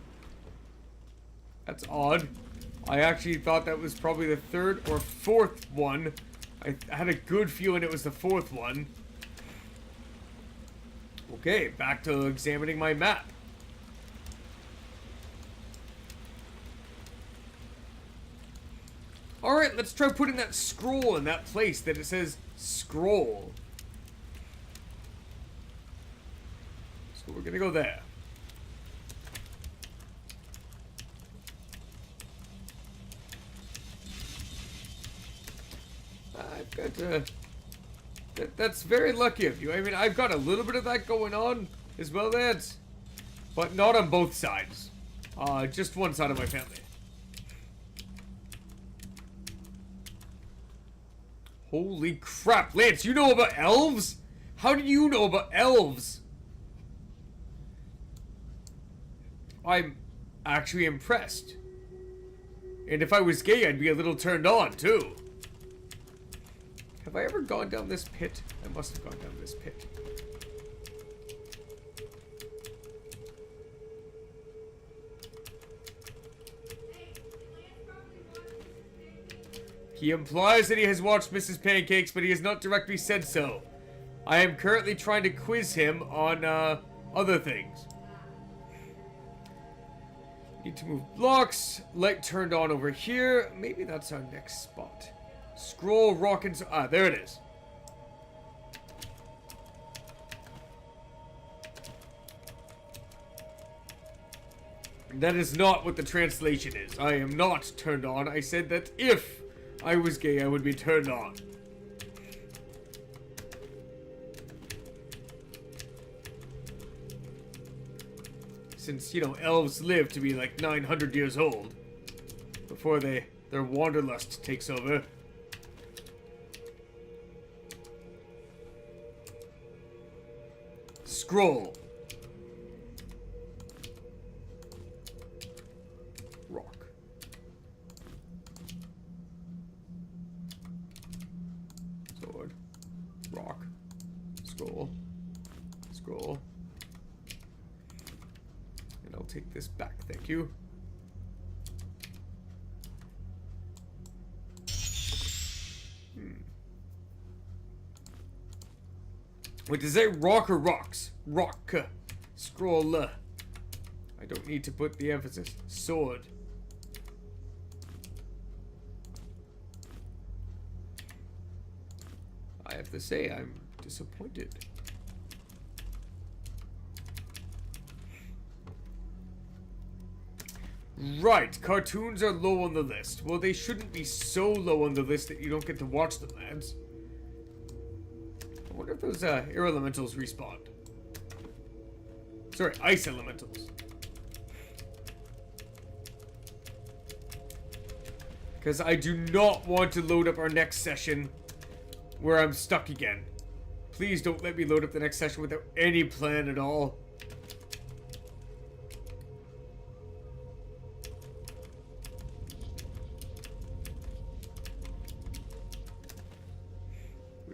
odd. I actually thought that was probably the 3rd or 4th one. I had a good feeling it was the 4th one. Okay, back to examining my map. Alright, let's try putting that scroll in that place that it says scroll. So we're gonna go there. I've got that's very lucky of you. I mean, I've got a little bit of that going on as well, lads. But not on both sides. Just one side of my family. Holy crap, Lance, you know about elves? How do you know about elves? I'm actually impressed. And if I was gay, I'd be a little turned on, too. Have I ever gone down this pit? I must have gone down this pit. He implies that he has watched Mrs. Pancakes, but he has not directly said so. I am currently trying to quiz him on, other things. Need to move blocks. Light turned on over here. Maybe that's our next spot. Scroll, rock, and... Ah, there it is. That is not what the translation is. I am not turned on. I said that if I was gay, I would be turned on. Since, you know, elves live to be like 900 years old before their wanderlust takes over. Scroll. Rock. Sword. Rock. Scroll. Scroll. And I'll take this back, thank you. Wait, does it say rock or rocks? Rock. Scroll. I don't need to put the emphasis. Sword. I have to say, I'm disappointed. Right, cartoons are low on the list. Well, they shouldn't be so low on the list that you don't get to watch them, lads. I wonder if those air elementals respawned. Sorry, ice elementals. Because I do not want to load up our next session where I'm stuck again. Please don't let me load up the next session without any plan at all.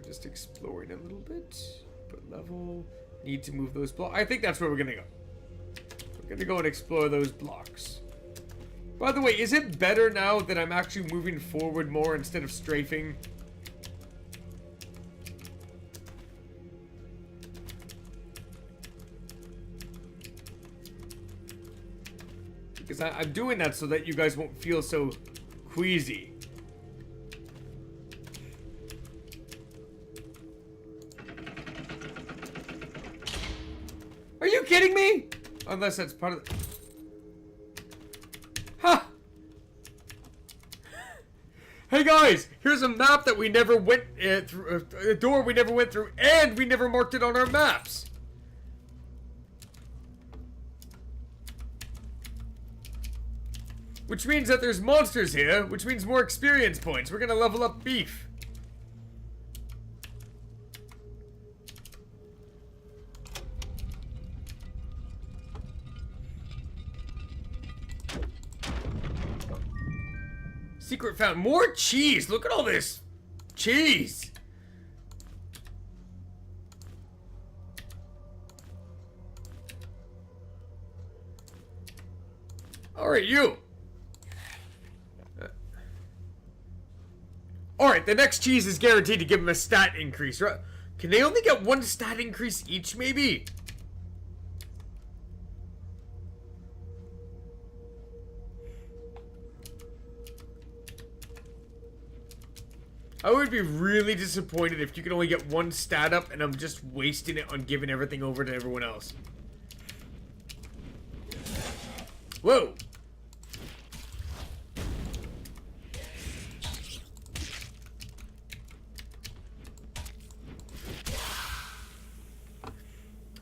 Just exploring a little bit. Put level. Need to move those blocks. I think that's where we're gonna go. We're gonna go and explore those blocks. By the way, is it better now that I'm actually moving forward more instead of strafing? Because I'm doing that so that you guys won't feel so queasy. Are you kidding me? Unless that's part of the... Ha! Hey guys, here's a map that we never went through, a door we never went through, and we never marked it on our maps. Which means that there's monsters here, which means more experience points. We're gonna level up Beef. Secret found more cheese. Look at all this cheese. All right, you. All right, the next cheese is guaranteed to give him a stat increase, right? Can they only get one stat increase each, maybe? I would be really disappointed if you could only get one stat up and I'm just wasting it on giving everything over to everyone else. Whoa!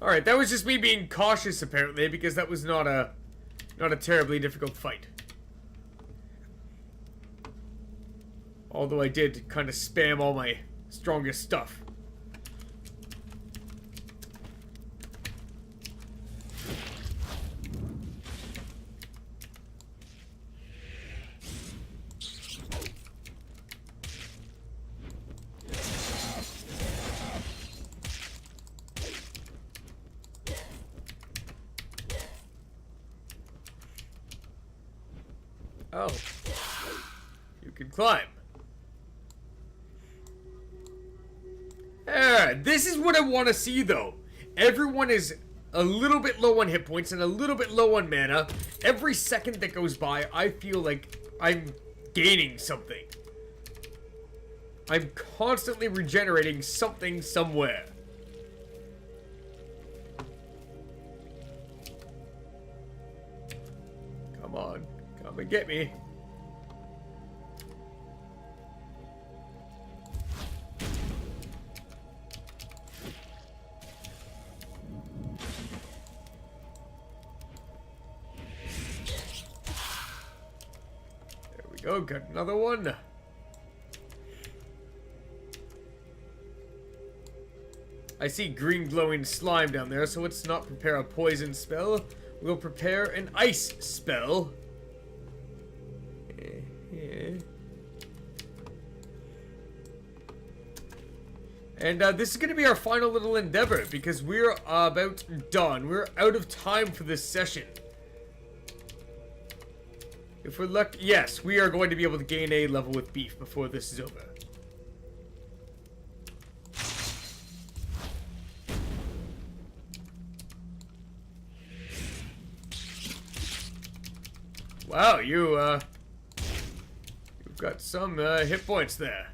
Alright, that was just me being cautious apparently, because that was not a terribly difficult fight. Although I did kind of spam all my strongest stuff. Oh. You can climb. This is what I want to see, though. Everyone is a little bit low on hit points and a little bit low on mana. Every second that goes by, I feel like I'm gaining something. I'm constantly regenerating something somewhere. Come on. Come and get me. Oh, got another one. I see green glowing slime down there, so let's not prepare a poison spell. We'll prepare an ice spell. And this is going to be our final little endeavor, because we're about done. We're out of time for this session. If we're lucky, yes, we are going to be able to gain a level with Beef before this is over. Wow, you've got some hit points there.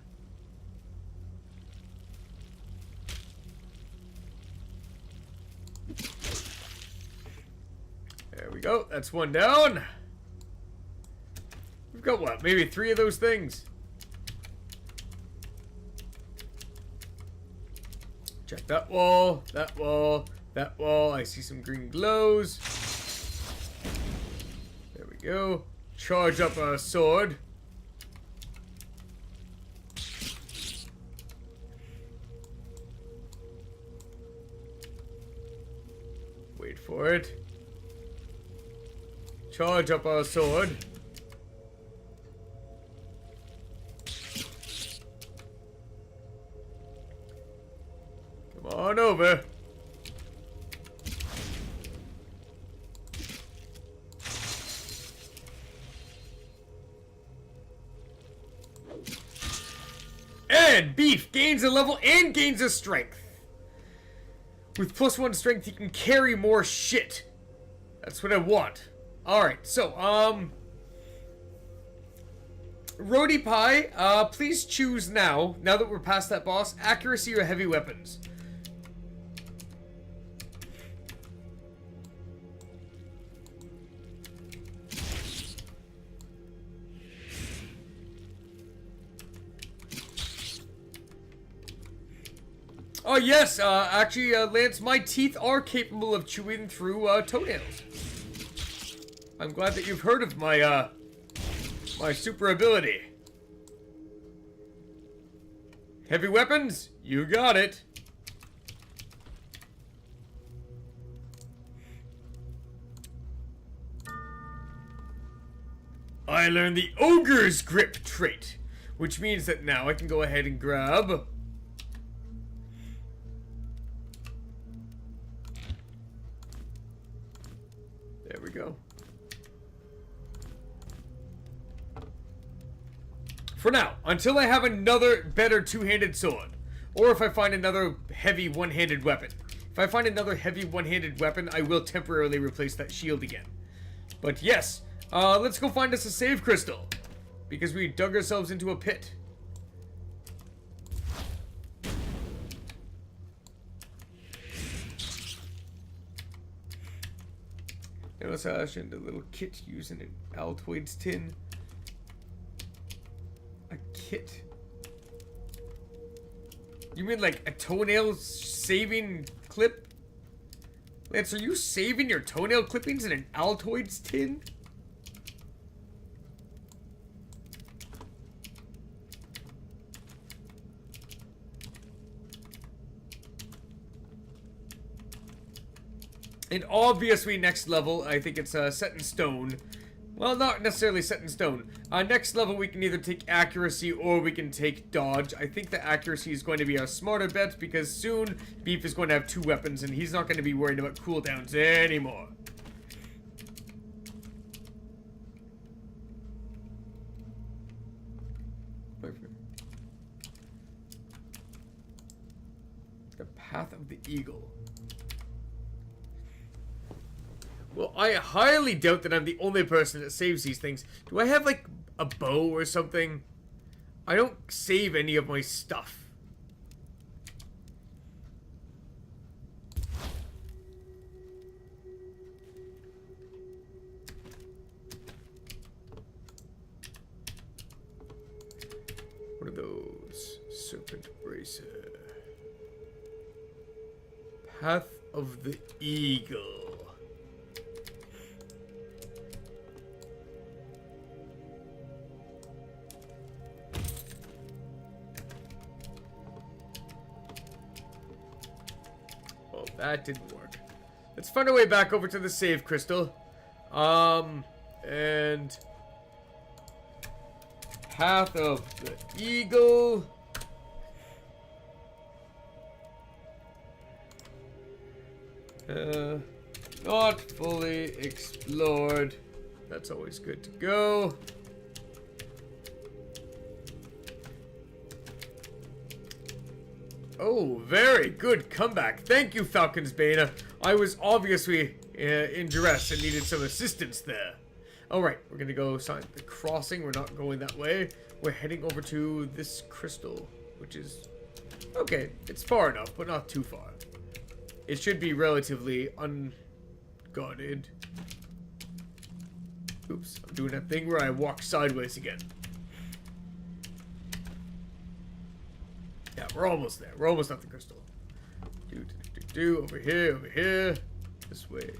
There we go, that's one down. We've got what, maybe 3 of those things? Check that wall, that wall, that wall. I see some green glows. There we go. Charge up our sword. Wait for it. Charge up our sword. on over. And Beef gains a level and gains a strength. With +1 strength, he can carry more shit. That's what I want. Alright, so, Roadie Pie, please choose now that we're past that boss, accuracy or heavy weapons. Oh yes, actually, Lance, my teeth are capable of chewing through, toenails. I'm glad that you've heard of my, my super ability. Heavy weapons? You got it. I learned the Ogre's Grip trait, which means that now I can go ahead and grab... There we go. For now, until I have another better two-handed sword. Or if I find another heavy one-handed weapon. If I find another heavy one-handed weapon, I will temporarily replace that shield again. But yes, let's go find us a save crystal. Because we dug ourselves into a pit. Notice how I should a little kit using an Altoids tin. A kit? You mean like a toenail saving clip? Lance, are you saving your toenail clippings in an Altoids tin? And obviously next level, I think it's set in stone. Well, not necessarily set in stone. Next level we can either take accuracy or we can take dodge. I think the accuracy is going to be a smarter bet because soon Beef is going to have 2 weapons and he's not going to be worried about cooldowns anymore. The Path of the Eagle. Well, I highly doubt that I'm the only person that saves these things. Do I have, like, a bow or something? I don't save any of my stuff. What are those? Serpent Bracer. Path of the Eagle. That didn't work. Let's find our way back over to the save crystal. And... Path of the Eagle. Not fully explored. That's always good to go. Oh, very good comeback. Thank you, Falcon's Bane. I was obviously in duress and needed some assistance there. Alright, we're gonna go sign the crossing. We're not going that way. We're heading over to this crystal, which is... Okay, it's far enough, but not too far. It should be relatively unguarded. Oops, I'm doing that thing where I walk sideways again. Yeah, we're almost there. We're almost at the crystal. Over here, over here. This way.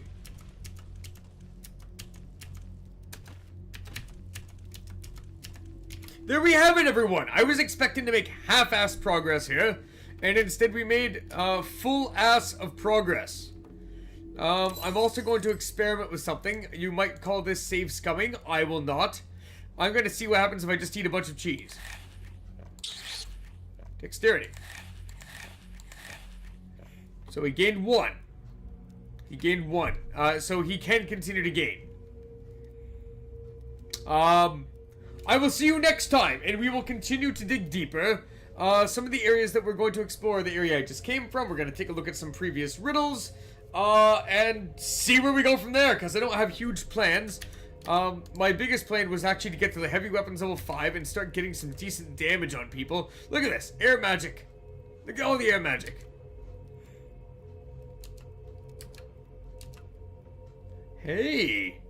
There we have it, everyone. I was expecting to make half-ass progress here, and instead we made full ass of progress. I'm also going to experiment with something. You might call this save scumming. I will not. I'm going to see what happens if I just eat a bunch of cheese. Dexterity. So he gained 1. He gained 1. So he can continue to gain. I will see you next time, and we will continue to dig deeper. Some of the areas that we're going to explore, the area I just came from, we're going to take a look at some previous riddles, and see where we go from there, because I don't have huge plans. My biggest plan was actually to get to the heavy weapons level 5 and start getting some decent damage on people. Look at this, air magic. Look at all the air magic. Hey.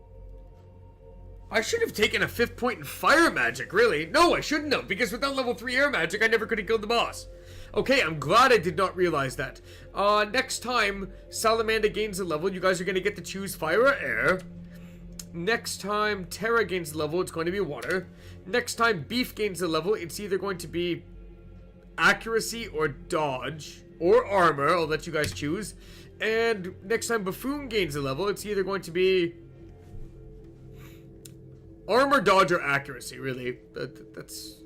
I should have taken a 5th point in fire magic, really. No, I shouldn't have, because without level 3 air magic, I never could have killed the boss. Okay, I'm glad I did not realize that. Next time Salamanda gains a level, you guys are going to get to choose fire or air. Next time Terra gains a level, it's going to be water. Next time Beef gains a level, it's either going to be accuracy or dodge. Or armor, I'll let you guys choose. And next time Buffoon gains a level, it's either going to be armor, dodge, or accuracy, really. That's...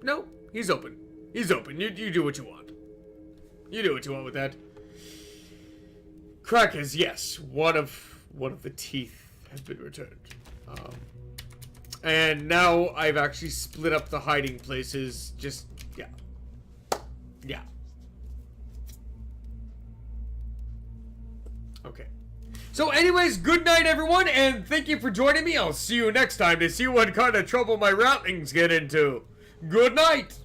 No, he's open. He's open. You do what you want. You do what you want with that. Crackers, yes. One of the teeth has been returned. And now I've actually split up the hiding places. Just, yeah. Yeah. Okay. So anyways, good night everyone, and thank you for joining me. I'll see you next time to see what kind of trouble my Ratlings get into. Good night!